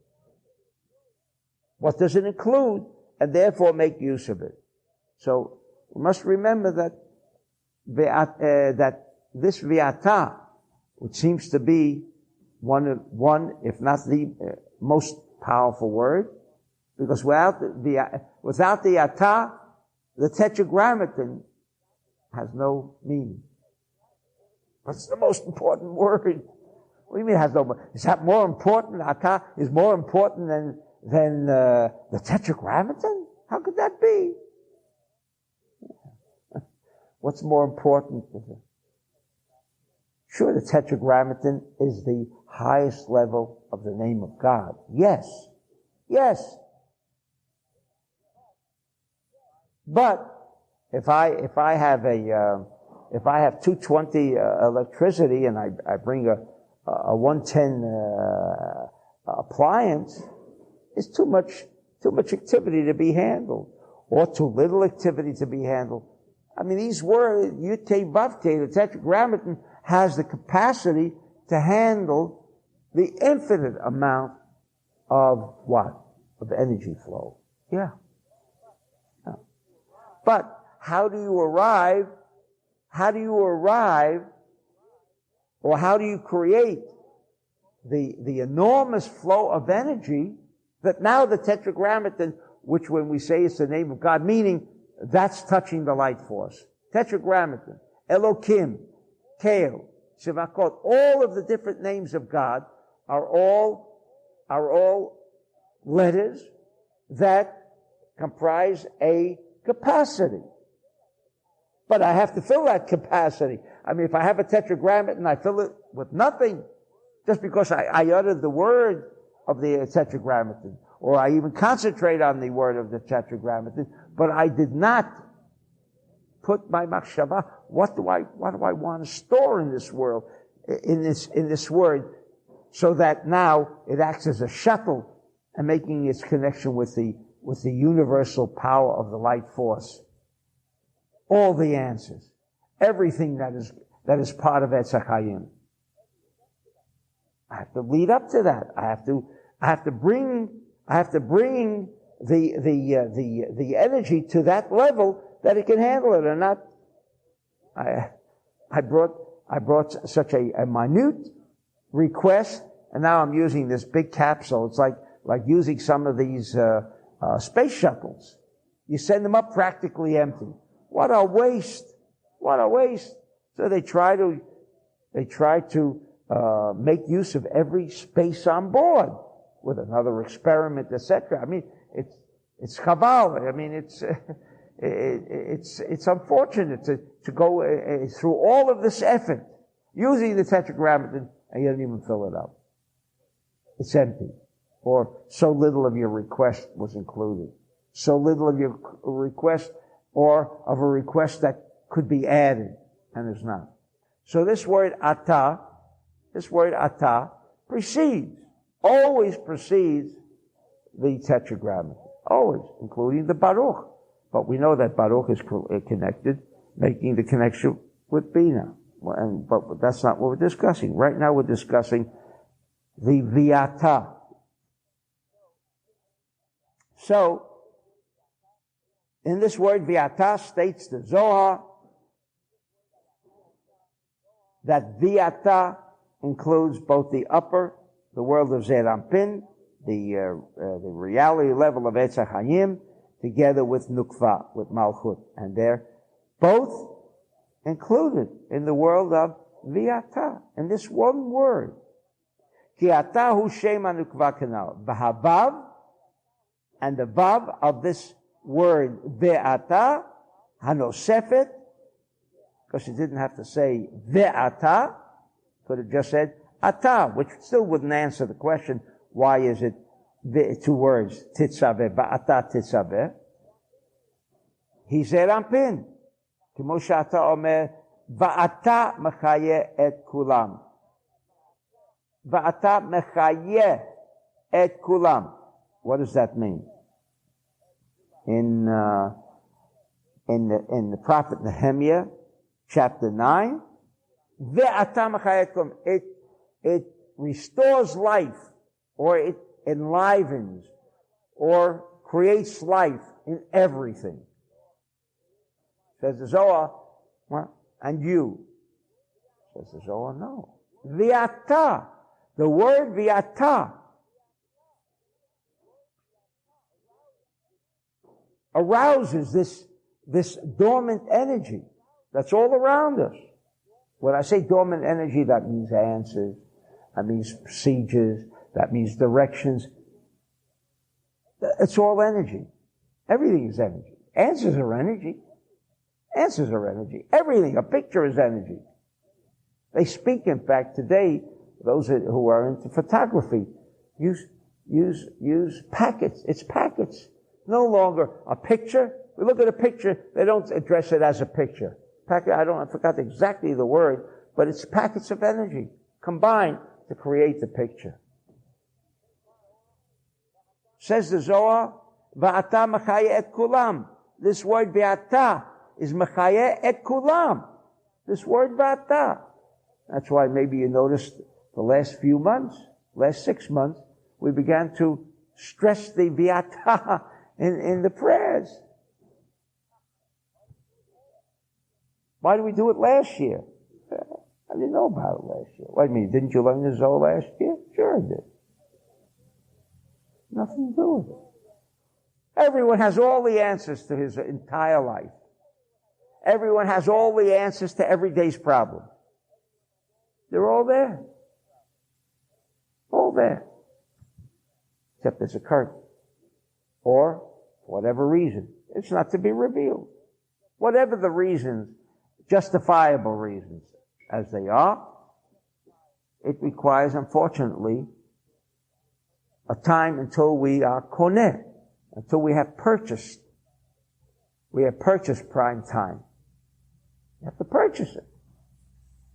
What does it include? And therefore make use of it. So we must remember that this viata, which seems to be one, if not the most powerful word, because without the ata, the tetragrammaton has no meaning. What's the most important word? What do you mean it has no? Is that more important? Ata is more important than the tetragrammaton? How could that be? What's more important? Sure, the tetragrammaton is the highest level of the name of God. Yes. But if I have 220 electricity and I bring a 110 appliance, it's too much activity to be handled, or too little activity to be handled. I mean, these words, Yud Kei Vav Kei, the tetragrammaton has the capacity to handle the infinite amount of what? Of energy flow. Yeah. But how do you arrive, or how do you create the enormous flow of energy that now the tetragrammaton, which when we say it's the name of God, meaning that's touching the light force. Tetragrammaton, Elokim, Keo, Shivakot, all of the different names of God are all letters that comprise a capacity. But I have to fill that capacity. I mean, if I have a tetragrammaton and I fill it with nothing, just because I uttered the word of the tetragrammaton, or I even concentrate on the word of the tetragrammaton, but I did not put my machshava, what do I want to store in this world, in this word, so that now it acts as a shuttle and making its connection with the universal power of the light force. All the answers. Everything that is part of Etz HaChaim. I have to lead up to that. I have to bring the energy to that level that it can handle it, and not. I brought such a minute request, and now I'm using this big capsule. It's like using some of these space shuttles. You send them up practically empty. What a waste! What a waste! So they try to make use of every space on board with another experiment, etc. I mean, it's chaval. I mean, it's unfortunate to go through all of this effort using the tetragrammaton and you don't even fill it up. It's empty, or so little of your request was included, so little of your request, or of a request that could be added, and is not. So this word atah always precedes the tetragrammaton, always, including the baruch. But we know that baruch is connected, making the connection with bina. But that's not what we're discussing. Right now we're discussing the viata. So, in this word viata states the Zohar that viata includes both the world of Zeir Anpin, the reality level of Etz HaChaim, together with Nukva, with Malchut. And they're both included in the world of viata, in this one word. Ki ata hu shem hanukva kanal. V'havav, and the vav of this word ve'ata, hanosefet, because it didn't have to say ve'ata, could have just said ata, which still wouldn't answer the question, why is it two words, Tetzaveh, va'ata Tetzaveh? He said Anpin, כמו שאתה אומר, ואתה מחיה את כולם. ואתה מחיה את כולם. What does that mean? In the prophet Nehemiah, chapter 9, ואתה מחיה את כולם. It restores life, or it enlivens, or creates life in everything. Says the Zohar, well, and you. Says the Zohar, no. Viata. The word viata arouses this dormant energy that's all around us. When I say dormant energy, that means answers, that means procedures, that means directions. It's all energy. Everything is energy. Answers are energy. Answers are energy. Everything. A picture is energy. They speak, in fact, today, those who are into photography, use packets. It's packets. No longer a picture. We look at a picture, they don't address it as a picture. I forgot exactly the word, but it's packets of energy combined to create the picture. Says the Zohar, Va'ata machaya et kulam. This word Va'ata is machaya et kulam. This word Va'ata. That's why maybe you noticed the last 6 months, we began to stress the Va'ata in the prayers. Why did we do it last year? I didn't know about it last year. What do you mean? Didn't you learn the Zohar last year? Sure I did. Nothing to do with it. Everyone has all the answers to his entire life. Everyone has all the answers to every day's problem. They're all there. All there. Except there's a curtain. Or, for whatever reason, it's not to be revealed. Whatever the reasons, justifiable reasons as they are, it requires, unfortunately, a time until we are koneh, until we have purchased. We have purchased prime time. You have to purchase it.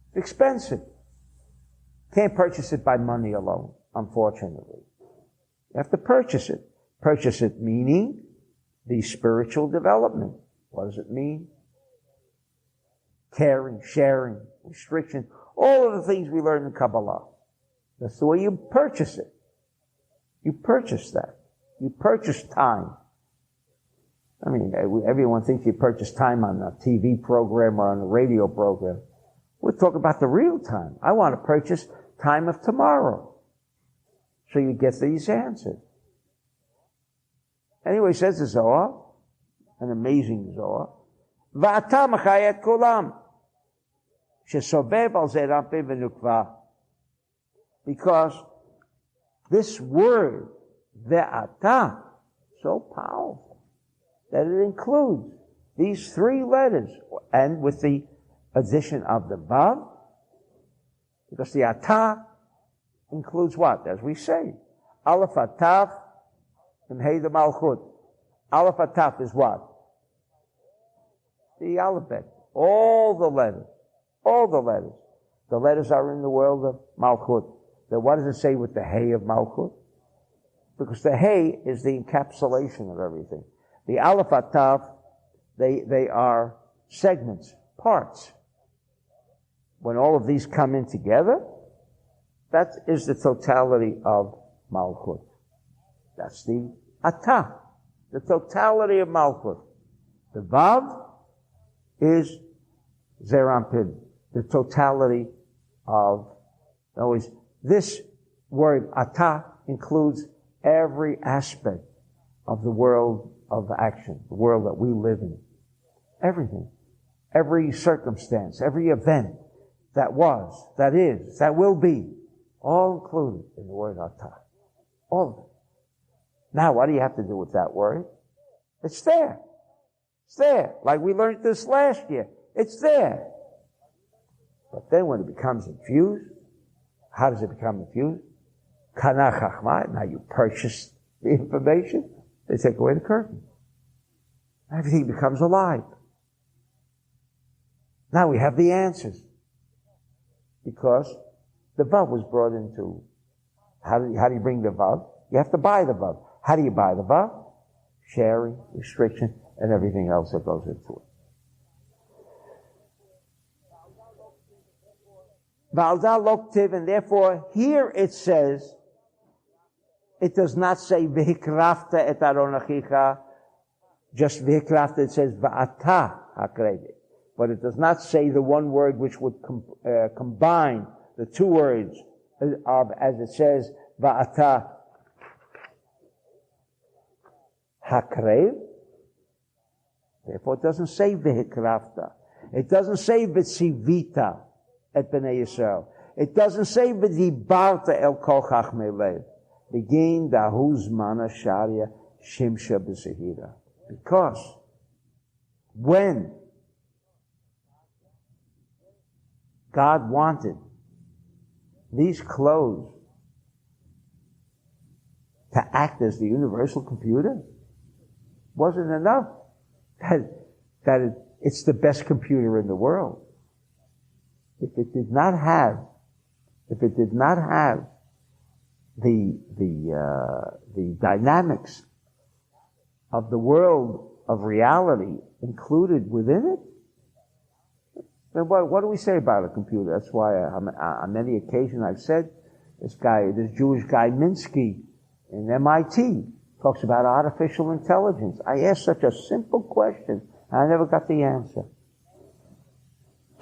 It's expensive. Can't purchase it by money alone, unfortunately. You have to purchase it. Purchase it meaning the spiritual development. What does it mean? Caring, sharing, restriction, all of the things we learn in Kabbalah. That's the way you purchase it. You purchase that. You purchase time. I mean, everyone thinks you purchase time on a TV program or on a radio program. We're talking about the real time. I want to purchase time of tomorrow. So you get these answers. Anyway, says the Zohar, an amazing Zohar, Va'ata machayet kolam, shesobev al ze rampe v'nukva. Because this word, ve'ata, so powerful, that it includes these three letters, and with the addition of the vav, because the ata includes what? As we say, aleph ataf, and hey the malchut. Aleph ataf is what? The alphabet. All the letters. All the letters. The letters are in the world of malchut. Then what does it say with the hey of malchut? Because the hey is the encapsulation of everything. The aleph ataf, they are segments, parts. When all of these come in together, that is the totality of malchut. That's the atah, the totality of malchut. The vav is zerampin, the totality of, always, this word atah includes every aspect of the world of action, the world that we live in. Everything. Every circumstance, every event that was, that is, that will be, all included in the word atah. All of it. Now, what do you have to do with that word? It's there. It's there. Like we learned this last year. It's there. But then when it becomes infused, how does it become infused? Kana chachma. Now you purchase the information. They take away the curtain. Everything becomes alive. Now we have the answers. Because the vav was brought into, how do you bring the vav? You have to buy the vav. How do you buy the vav? Sharing, restriction, and everything else that goes into it. Valda loktiv, and therefore here it says, it does not say v'hikrafta et aron achicha, just v'hikrafta, it says va'ata hakreve. But it does not say the one word which would combine the two words of, as it says, va'ata hakrev. Therefore it doesn't say v'hikrafta. It doesn't say v'tzivita et b'nei Yisrael. It doesn't say v'dibarta el kol chachmei lev. Begin dahuz mana sharia shimsha b'sehira. Because when God wanted these clothes to act as the universal computer, wasn't enough that it's the best computer in the world. If it did not have the dynamics of the world of reality included within it, then what do we say about a computer? That's why on many occasions I've said, this Jewish guy Minsky in MIT talks about artificial intelligence. I asked such a simple question, and I never got the answer.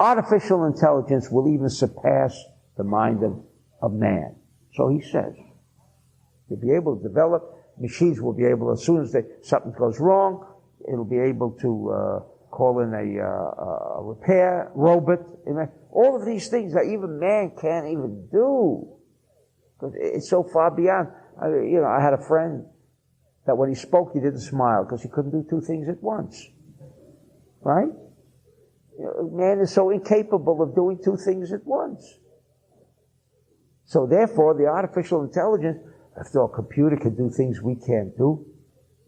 Artificial intelligence will even surpass the mind of man. So he says, you'll be able to develop, machines will be able, as soon as something goes wrong, it'll be able to call in a repair robot. All of these things that even man can't even do. Because it's so far beyond. I had a friend that when he spoke, he didn't smile because he couldn't do two things at once. Right? Man is so incapable of doing two things at once. So therefore, the artificial intelligence, after all, a computer can do things we can't do,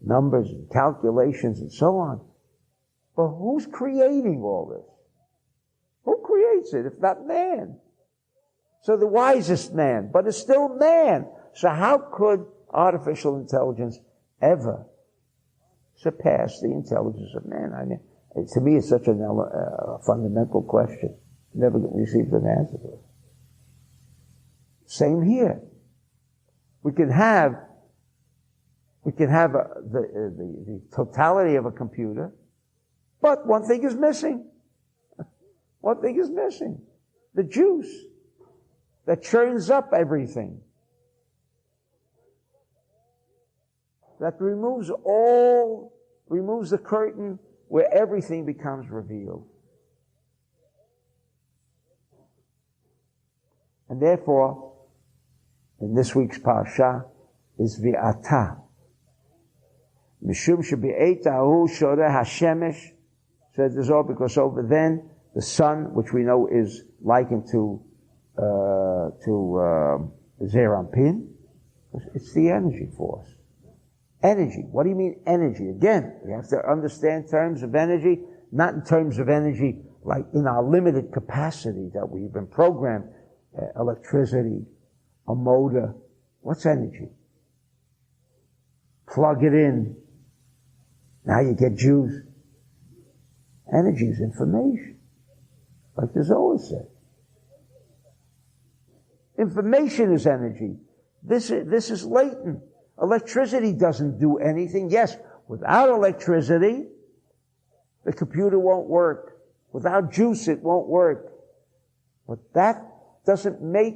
numbers and calculations and so on. But who's creating all this? Who creates it if not man? So the wisest man, but it's still man. So how could artificial intelligence ever surpass the intelligence of man? I mean, to me, it's such a fundamental question. Never received an answer to it. Same here. We can have the totality of a computer, but one thing is missing. One thing is missing. The juice that churns up everything. That removes the curtain where everything becomes revealed. And therefore, in this week's Parsha is V'ata. Mishum shebe'etahu shoreh hashemesh, says the Zohar, because over then the sun, which we know is likened to Zerampin, it's the energy force. Energy. What do you mean energy? Again, you have to understand terms of energy, not in terms of energy like in our limited capacity that we've been programmed. Electricity, a motor. What's energy? Plug it in. Now you get juice. Energy is information. Like the Zohar said. Information is energy. This is latent. Electricity doesn't do anything. Yes, without electricity, the computer won't work. Without juice, it won't work. But that doesn't make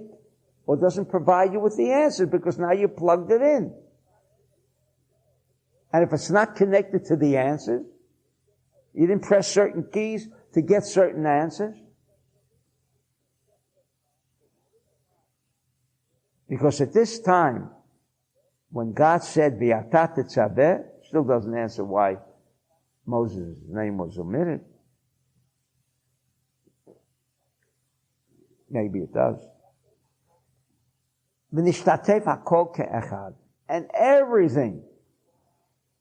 or doesn't provide you with the answer because now you plugged it in. And if it's not connected to the answers, you didn't press certain keys to get certain answers. Because at this time, when God said, Parshat Tetzaveh, still doesn't answer why Moses' name was omitted. Maybe it does. V'nishtatef hakol ke'echad. And everything,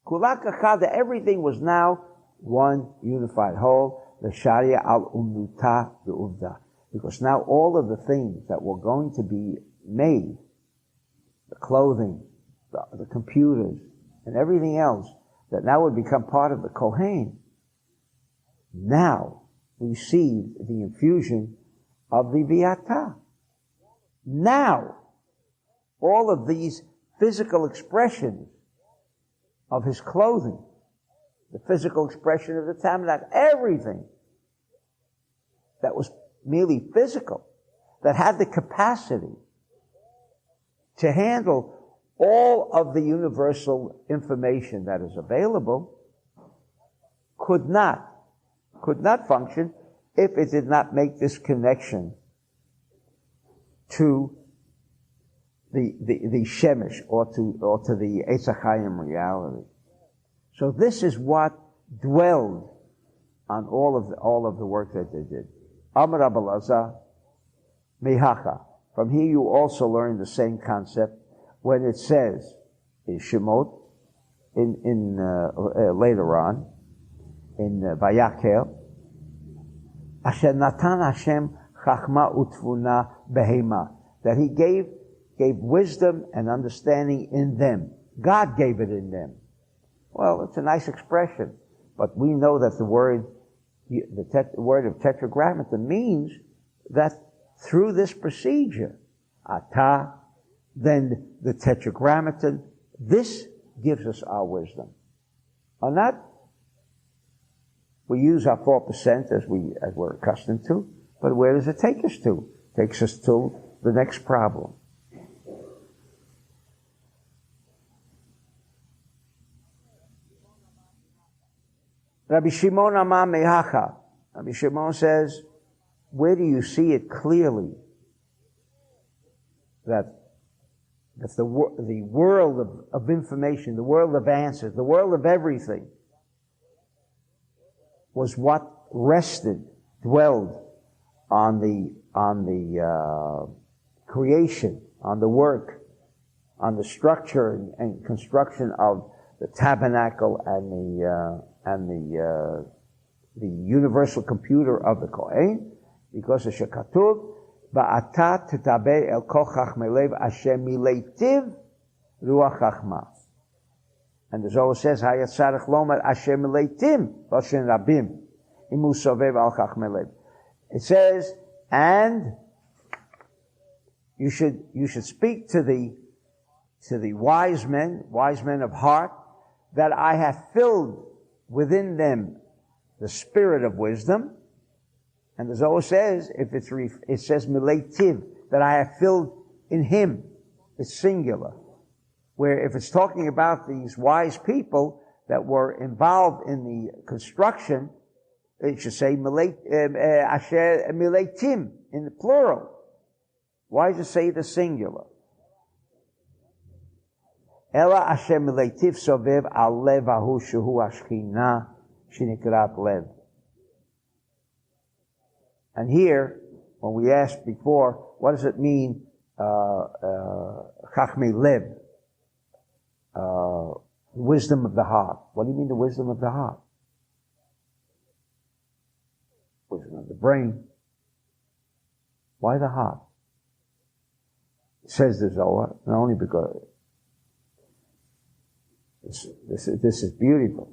kulak echad, everything was now one unified whole, l'sharia al umnuta v'uvda. Because now all of the things that were going to be made, the clothing, the computers, and everything else, that now would become part of the Kohen, now received the infusion of the V'ata. Now, all of these physical expressions of his clothing, the physical expression of the tabernacle, everything that was merely physical, that had the capacity to handle all of the universal information that is available, could not function if it did not make this connection to the Shemesh or to the Eitz HaChaim reality. So this is what dwelled on all of the work that they did. Amar Rabbi Elazar Mehacha. From here you also learn the same concept when it says in Shemot, later on, in Vayakhel, Asher Natan Hashem Chachma Utvuna Behema, that He gave wisdom and understanding in them. God gave it in them. Well, it's a nice expression, but we know that the word of tetragrammaton means that through this procedure, Ata, then the tetragrammaton, this gives us our wisdom. Or not, we use our 4% as we're accustomed to, but where does it take us to? It takes us to the next problem. Rabbi Shimon Amar Mehacha. Rabbi Shimon says, where do you see it clearly that That's the world of information, the world of answers, the world of everything, was what rested, dwelled on the creation, on the work, on the structure and construction of the tabernacle and the universal computer of the Kohen, because of Shekatuv, Ba'ata tetabe el kol chachmei lev asher mileitiv ruach chachma. And the Zohar says, Hayat tzarech lomer asher mileitim v'asher rabim imu sovev al chachmei lev. It says, and you should speak to the wise men of heart, that I have filled within them the spirit of wisdom. And the Zohar says, it says mileitiv, that I have filled in him. It's singular. Where if it's talking about these wise people that were involved in the construction, it should say asher mileitim in the plural. Why does it say the singular? Ela asher mileitiv sovev al lev ahu shehu ashchina shenikrat lev. And here, when we asked before, what does it mean, chachmei lev, wisdom of the heart? What do you mean the wisdom of the heart? Wisdom of the brain. Why the heart? It says the Zohar, not only because this is beautiful.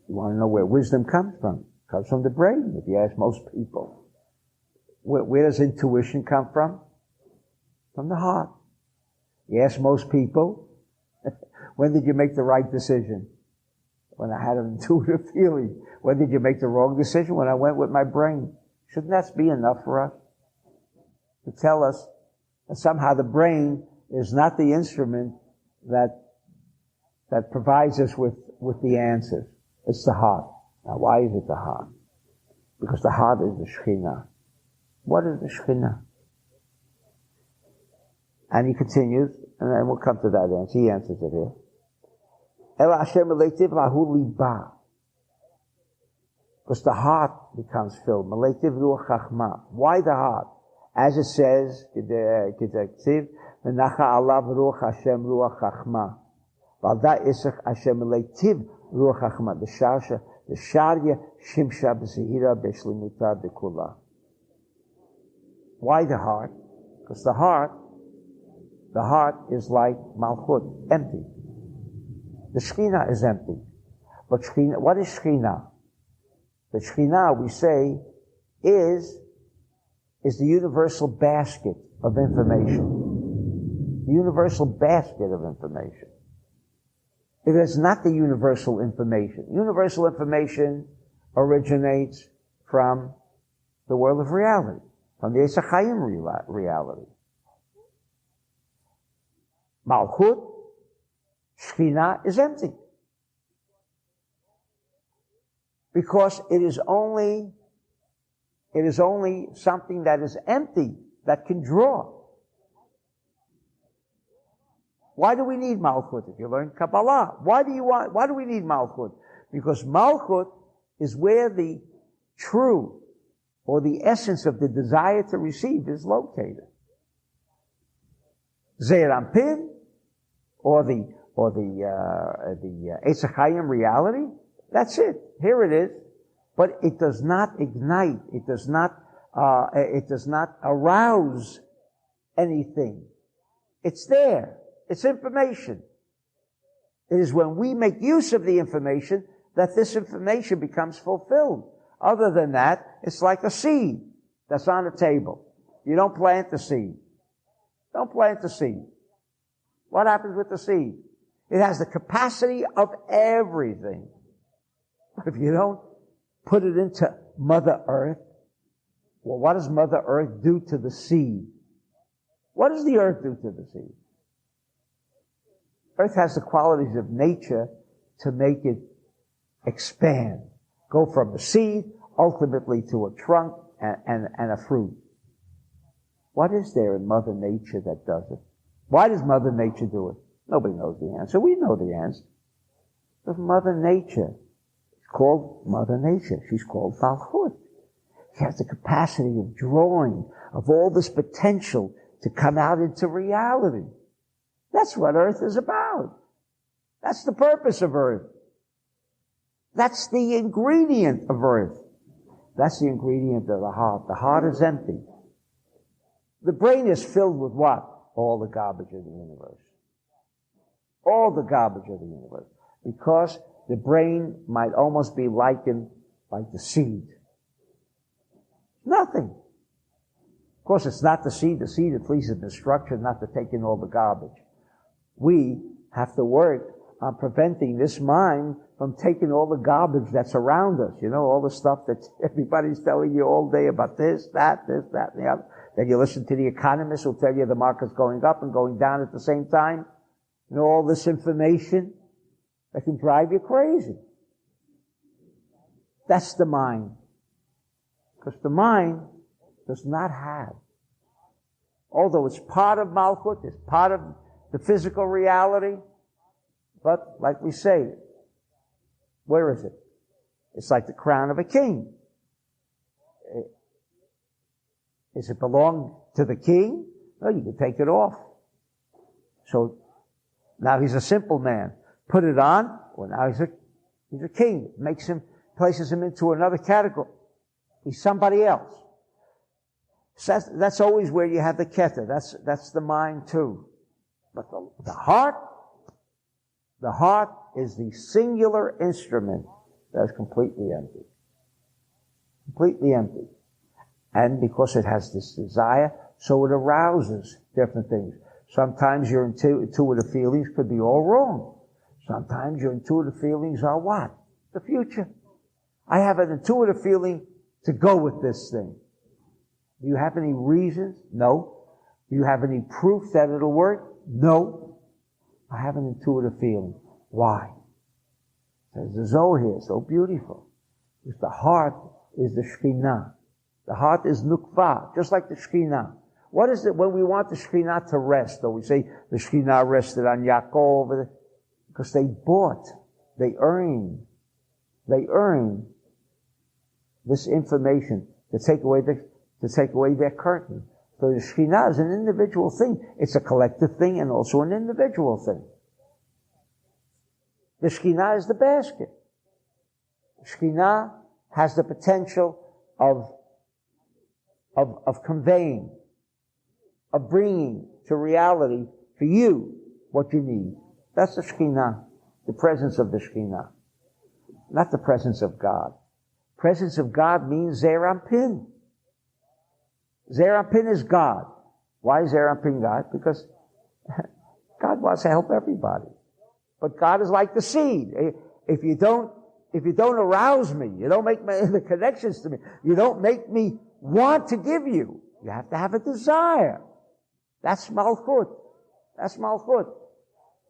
You want to know where wisdom comes from? It comes from the brain, if you ask most people. Where does intuition come from? From the heart. You ask most people, when did you make the right decision? When I had an intuitive feeling. When did you make the wrong decision? When I went with my brain. Shouldn't that be enough for us? To tell us that somehow the brain is not the instrument that provides us with the answers. It's the heart. Now, why is it the heart? Because the heart is the Shekhinah. What is the Shekhinah? And he continues, and then we'll come to that answer. He answers it here. Ela asher mileitiv lahu liba. Because the heart becomes filled. Mileitiv ruach chachma. Why the heart? As it says, Kedeksiv, Menacha alav ruach Hashem ruach chachma. Valda isach asher mileitiv ruach chachma. The sharya shimsha b'zehira b'shlimuta dekula. Why the heart? Because the heart is like Malchut, empty. The Shekhinah is empty. But Shekhinah, what is Shekhinah? The Shekhinah, we say, is the universal basket of information. The universal basket of information. It is not the universal information. Universal information originates from the world of reality, from the Eitz HaChaim reality. Malchut, Shekhinah, is empty. Because it is only something that is empty that can draw. Why do we need Malchut? If you learn Kabbalah, why do we need Malchut? Because Malchut is where the true or the essence of the desire to receive is located. Zeir Anpin, or the Eitz HaChaim reality, that's it. Here it is. But it does not ignite. It does not arouse anything. It's there. It's information. It is when we make use of the information that this information becomes fulfilled. Other than that, it's like a seed that's on the table. You don't plant the seed. Don't plant the seed. What happens with the seed? It has the capacity of everything. But if you don't put it into Mother Earth, well, what does Mother Earth do to the seed? What does the earth do to the seed? Earth has the qualities of nature to make it expand. Go from a seed, ultimately to a trunk and a fruit. What is there in Mother Nature that does it? Why does Mother Nature do it? Nobody knows the answer. We know the answer. But Mother Nature is called Mother Nature. She's called Malchut. She has the capacity of drawing, of all this potential to come out into reality. That's what Earth is about. That's the purpose of Earth. That's the ingredient of Earth. That's the ingredient of the heart. The heart is empty. The brain is filled with what? All the garbage of the universe. All the garbage of the universe. Because the brain might almost be likened like the seed. Nothing. Of course, it's not the seed. The seed at least is been structured not to take in all the garbage. We have to work on preventing this mind from taking all the garbage that's around us. You know, all the stuff that everybody's telling you all day about this, that, and the other. Then you listen to the economists who'll tell you the market's going up and going down at the same time. You know, all this information that can drive you crazy. That's the mind. Because the mind does not have. Although it's part of Malchut, it's part of the physical reality, but like we say, where is it? It's like the crown of a king. Does it belong to the king? No, you can take it off. So now he's a simple man. Put it on, well now he's a king. Places him into another category. He's somebody else. So that's always where you have the keter. That's the mind too. But the heart is the singular instrument that is completely empty. Completely empty. And because it has this desire, so it arouses different things. Sometimes your intuitive feelings could be all wrong. Sometimes your intuitive feelings are what? The future. I have an intuitive feeling to go with this thing. Do you have any reasons? No. Do you have any proof that it'll work? No. I have an intuitive feeling. Why? Says the Zohar here, so beautiful. Because the heart is the Shekhinah. The heart is Nukva, just like the Shekhinah. What is it when we want the Shekhinah to rest? Or we say the Shekhinah rested on Yaakov, because they earned this information to take away their curtain. So the Shekhinah is an individual thing. It's a collective thing and also an individual thing. The Shekhinah is the basket. The Shekhinah has the potential of conveying, of bringing to reality for you what you need. That's the Shekhinah, the presence of the Shekhinah. Not the presence of God. Presence of God means Zeir Anpin. Zeir Anpin is God. Why is Zeir Anpin God? Because God wants to help everybody. But God is like the seed. If you don't arouse me, you don't make the connections to me, you don't make me want to give you, you have to have a desire. That's Malchut. That's Malchut.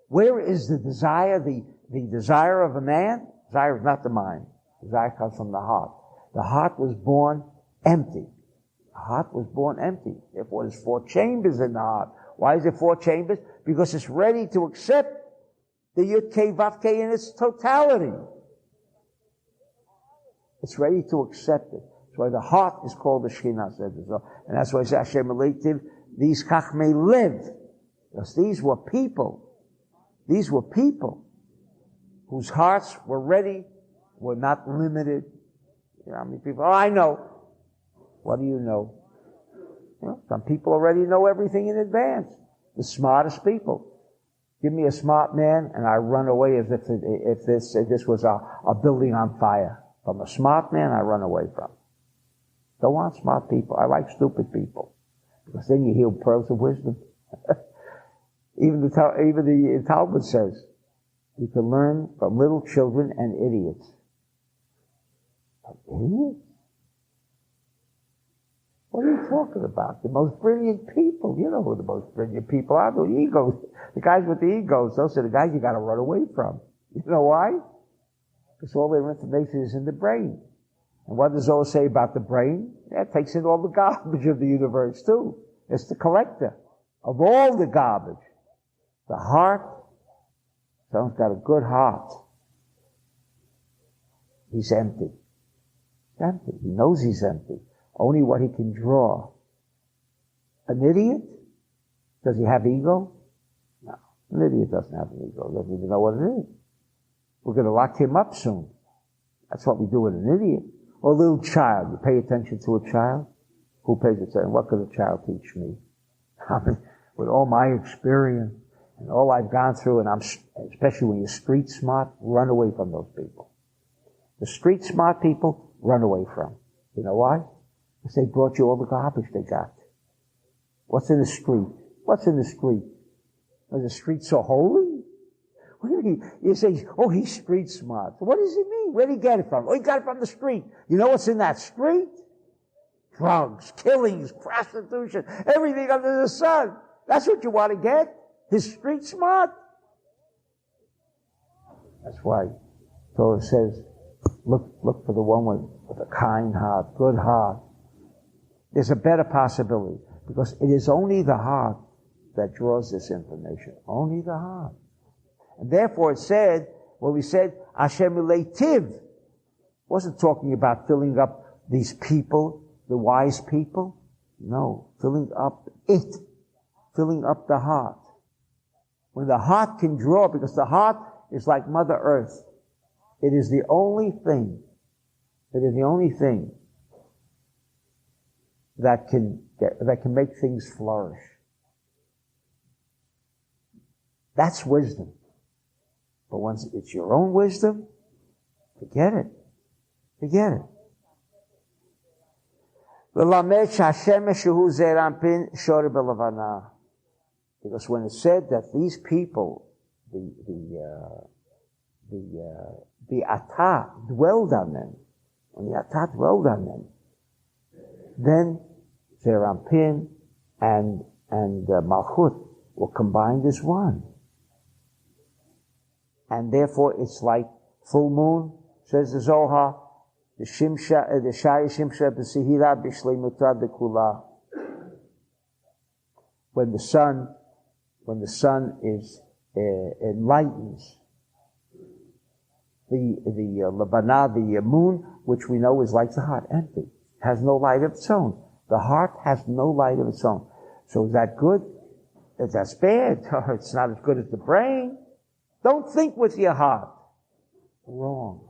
Where is the desire? The desire of a man? Desire is not the mind. Desire comes from the heart. The heart was born empty. The heart was born empty. Therefore, there's 4 chambers in the heart. Why is there 4 chambers? Because it's ready to accept the Yud Kei Vav Kei in its totality. It's ready to accept it. That's why the heart is called the Shekhinah. And that's why it says, Hashem Eleitiv, these Chachmei live. Because these were people whose hearts were ready, were not limited. You know how many people, I know. What do you know? You know, some people already know everything in advance. The smartest people. Give me a smart man and I run away as if this was a building on fire. From a smart man I run away from. Don't want smart people. I like stupid people. Because then you hear pearls of wisdom. Even the Talmud says, you can learn from little children and idiots. Idiots? What are you talking about? The most brilliant people. You know who the most brilliant people are. The egos. The guys with the egos. Those are the guys you got to run away from. You know why? Because all their information is in the brain. And what does Zohar say about the brain? Yeah, it takes in all the garbage of the universe too. It's the collector Of all the garbage, the heart, someone's got a good heart. He's empty. He's empty. He knows he's empty. Only what he can draw. An idiot? Does he have ego? No. An idiot doesn't have an ego. Doesn't even know what it is. We're going to lock him up soon. That's what we do with an idiot. Or a little child. You pay attention to a child? Who pays attention? What could a child teach me? I mean, with all my experience and all I've gone through, and especially when you're street smart, run away from those people. The street smart people, run away from. You know why? Because they brought you all the garbage they got. What's in the street? What's in the street? Is the street so holy? What do you mean? You say, oh, he's street smart. What does he mean? Where did he get it from? Oh, he got it from the street. You know what's in that street? Drugs, killings, prostitution, everything under the sun. That's what you want to get? His street smart? That's why Torah says, look for the one with a kind heart, good heart. There's a better possibility, because it is only the heart that draws this information. Only the heart. And therefore it said, when we said, Hashem Leitiv, wasn't talking about filling up these people, the wise people. No, filling up the heart. When the heart can draw, because the heart is like Mother Earth. It is the only thing that can make things flourish. That's wisdom. But once it's your own wisdom, forget it. Forget it. Because when it said that these people, the Atah dwelled on them, when the Atah dwelled on them, then Zerampin and Malchut were combined as one. And therefore it's like full moon, says the Zohar, the Shaya Shimsha B'Sihira B'Shleimuta D'Kula. When the sun is enlightens the Labana, the moon, which we know is like the heart, empty, has no light of its own. The heart has no light of its own. So is that good? If that's bad, it's not as good as the brain. Don't think with your heart. Wrong.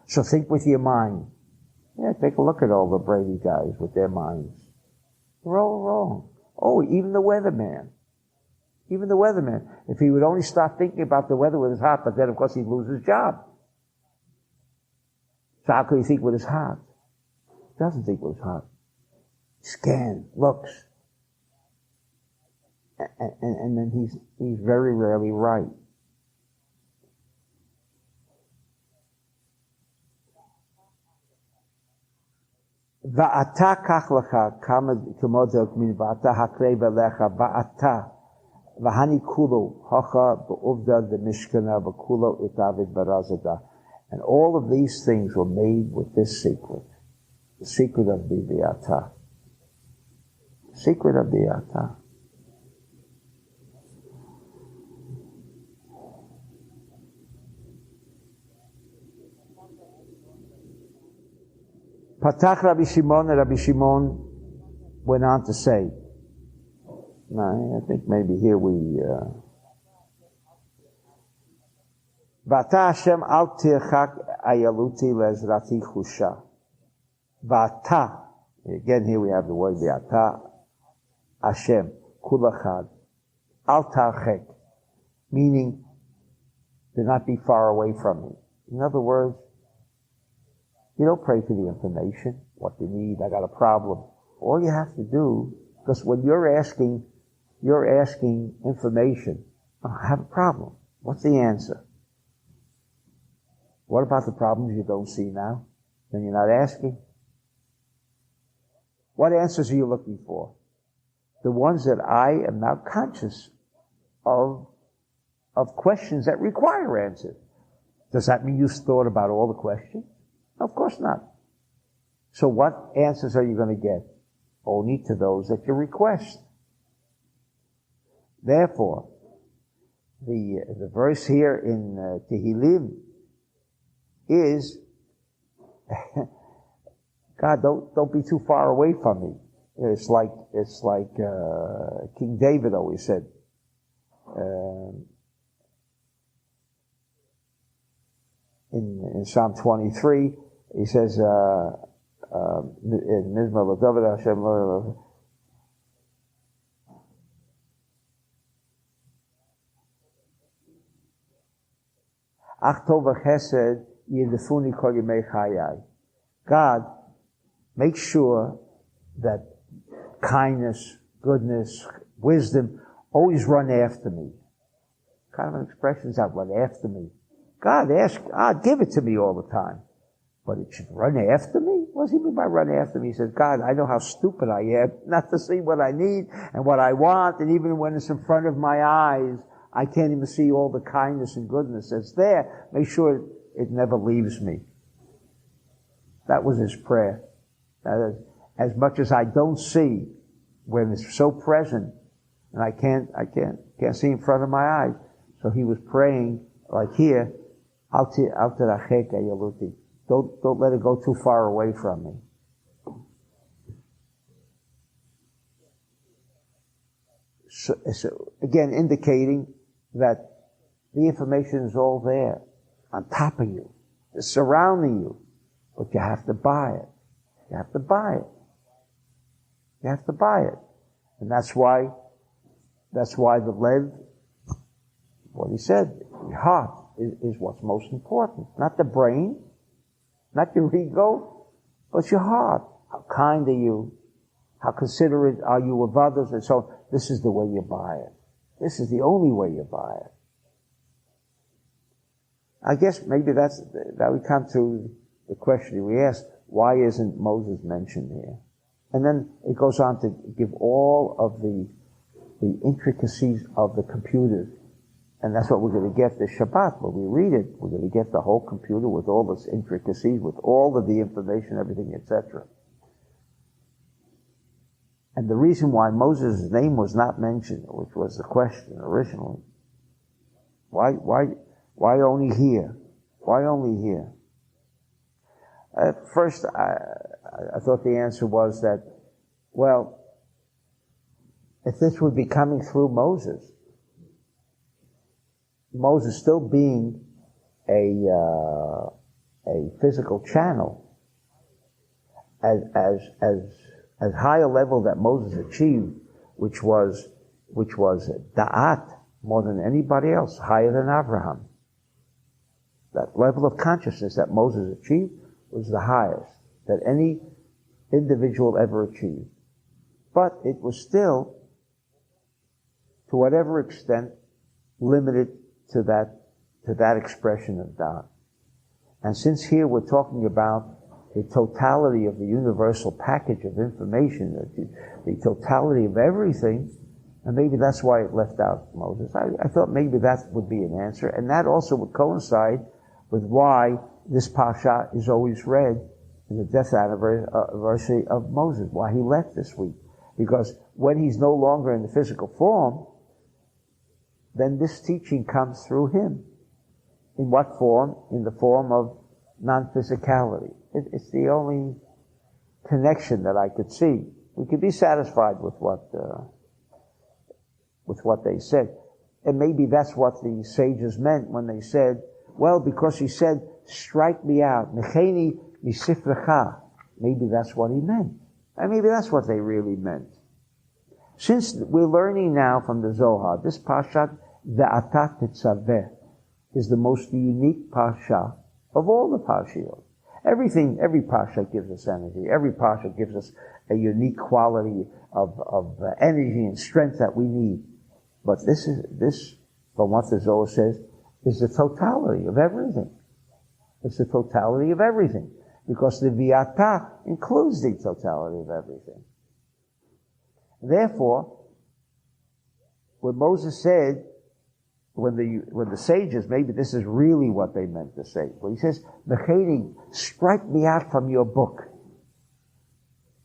So think with your mind. Yeah, take a look at all the Brady guys with their minds. They're all wrong. Oh, even the weatherman. If he would only start thinking about the weather with his heart, but then of course he'd lose his job. So how could he think with his heart? He doesn't think with his heart. He scans, looks. And then he's very rarely right. Va'ata kach lecha kamod min va'ata hakrei v'lecha va'ata v'hani kulo hacha b'uvda d'mishkana v'kulo itavid barazada. And all of these things were made with this secret. The secret of the V'ata. Secret of the V'ata. Patach Rabbi Shimon, and Rabbi Shimon went on to say, no, I think maybe here we, V'ata Hashem al tirchak ayaluti lezrati chusha. V'ata, again here we have the word V'ata Hashem, kulachad, al tarchek, meaning do not be far away from me. In other words, you don't pray for the information, what you need, I got a problem. All you have to do, because when you're asking information, oh, I have a problem. What's the answer? What about the problems you don't see now? Then you're not asking. What answers are you looking for? The ones that I am now conscious of questions that require answers. Does that mean you've thought about all the questions? Of course not. So what answers are you going to get? only to those that you request. Therefore, the verse here in Tehillim is, God, don't be too far away from me. It's like King David always said. In Psalm 23, he says, in Mizmor LaDavid Hashem Ach tov v'chesed yidefuni kol yemei chayai. God, make sure that kindness, goodness, wisdom always run after me. Kind of an expression is that, run after me. God, give it to me all the time. But it should run after me? What does he mean by run after me? He says, God, I know how stupid I am not to see what I need and what I want, and even when it's in front of my eyes, I can't even see all the kindness and goodness that's there. Make sure it never leaves me. That was his prayer. As much as I don't see, when it's so present, and I can't see in front of my eyes. So he was praying, like here, don't let it go too far away from me. So again, indicating that the information is all there, on top of you, it's surrounding you, but you have to buy it. You have to buy it. You have to buy it. And that's why the lead, what he said, your heart is what's most important. Not the brain, not your ego, but your heart. How kind are you? How considerate are you of others? And so this is the way you buy it. This is the only way you buy it. I guess maybe that we come to the question we asked, why isn't Moses mentioned here? And then it goes on to give all of the intricacies of the computer. And that's what we're going to get this Shabbat. When we read it, we're going to get the whole computer with all its intricacies, with all of the information, everything, etc. And the reason why Moses' name was not mentioned, which was the question originally, why only here? Why only here? At first, I thought the answer was that, well, if this would be coming through Moses still being a physical channel, as high a level that Moses achieved, which was da'at more than anybody else, higher than Abraham. That level of consciousness that Moses achieved was the highest that any individual ever achieved. But it was still, to whatever extent, limited to that expression of da'at. And since here we're talking about the totality of the universal package of information, the totality of everything, and maybe that's why it left out Moses. I thought maybe that would be an answer, and that also would coincide with why this Parsha is always read in the death anniversary of Moses, why he left this week. Because when he's no longer in the physical form, then this teaching comes through him. In what form? In the form of non-physicality. It's the only connection that I could see. We could be satisfied with what they said. And maybe that's what the sages meant when they said, well, because he said, strike me out, mecheni misifrecha. Maybe that's what he meant. And maybe that's what they really meant. Since we're learning now from the Zohar, this Parshat Parshat Tetzaveh is the most unique Parsha of all the Parshiot. Every Parsha gives us energy. Every Parsha gives us a unique quality of energy and strength that we need. But this, from what the Zohar says, is the totality of everything. It's the totality of everything. Because the Viata includes the totality of everything. Therefore, when Moses said, when the sages, maybe this is really what they meant to say. When he says, Mecheni, strike me out from your book.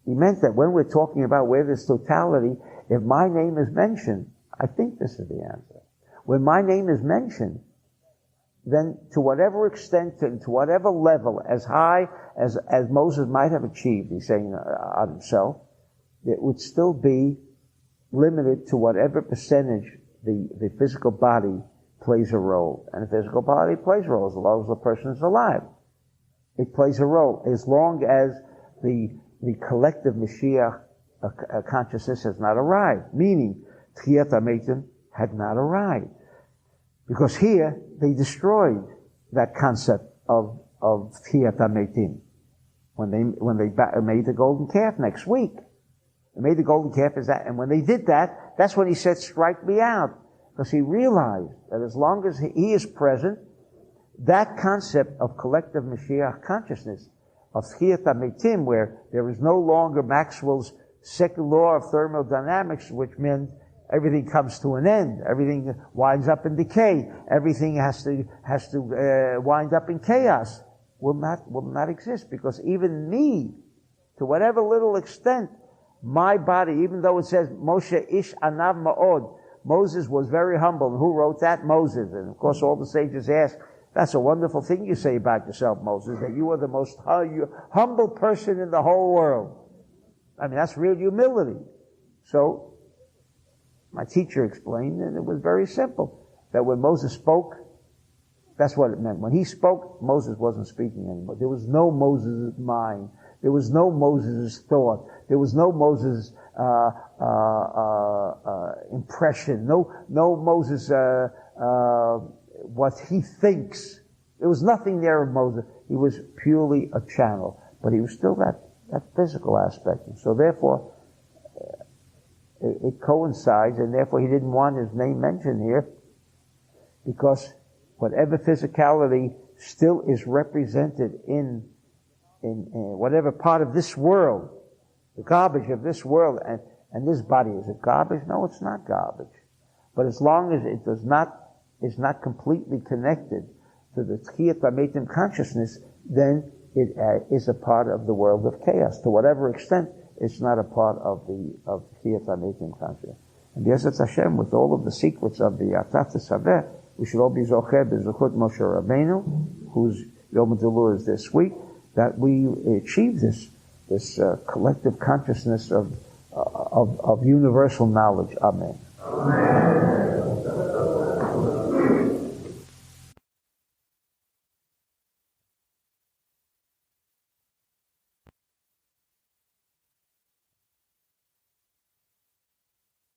He meant that when we're talking about where there's totality, if my name is mentioned, I think this is the answer. When my name is mentioned, then to whatever extent and to whatever level, as high as Moses might have achieved, he's saying on himself, it would still be limited to whatever percentage the physical body plays a role. And the physical body plays a role as long as the person is alive. It plays a role as long as the collective Mashiach consciousness has not arrived, meaning Tchiyat HaMetim had not arrived. Because here, they destroyed that concept of Tchiyat HaMetim when they made the golden calf next week. They made the golden calf as that, and when they did that, that's when he said, strike me out. Because he realized that as long as he is present, that concept of collective Mashiach consciousness, of Tchiyat HaMetim, where there is no longer Maxwell's second law of thermodynamics, which meant everything comes to an end, everything winds up in decay, everything has to wind up in chaos, will not exist, because even me, to whatever little extent, my body, even though it says Moshe ish anav ma'od, Moses was very humble. And who wrote that? Moses. And of course all the sages ask, that's a wonderful thing you say about yourself, Moses, that you are the most humble person in the whole world. I mean, that's real humility. So, my teacher explained, and it was very simple, that when Moses spoke, that's what it meant. When he spoke, Moses wasn't speaking anymore. There was no Moses' mind. There was no Moses' thought. There was no Moses' impression. No Moses' what he thinks. There was nothing there of Moses. He was purely a channel. But he was still that physical aspect. And so therefore, it coincides, and therefore he didn't want his name mentioned here, because whatever physicality still is represented in whatever part of this world, the garbage of this world, and this body, is it garbage? No, it's not garbage. But as long as it is not completely connected to the Tchiyat HaMetim consciousness, then it is a part of the world of chaos. To whatever extent, it's not a part of Tchiyat HaMetim consciousness. And B'ezras Hashem, with all of the secrets of the Parshat Tetzaveh, we should all be Zocher b'Zechut Moshe Rabbeinu, whose Yom Teruah is this week, that we achieve this collective consciousness of universal knowledge. Amen.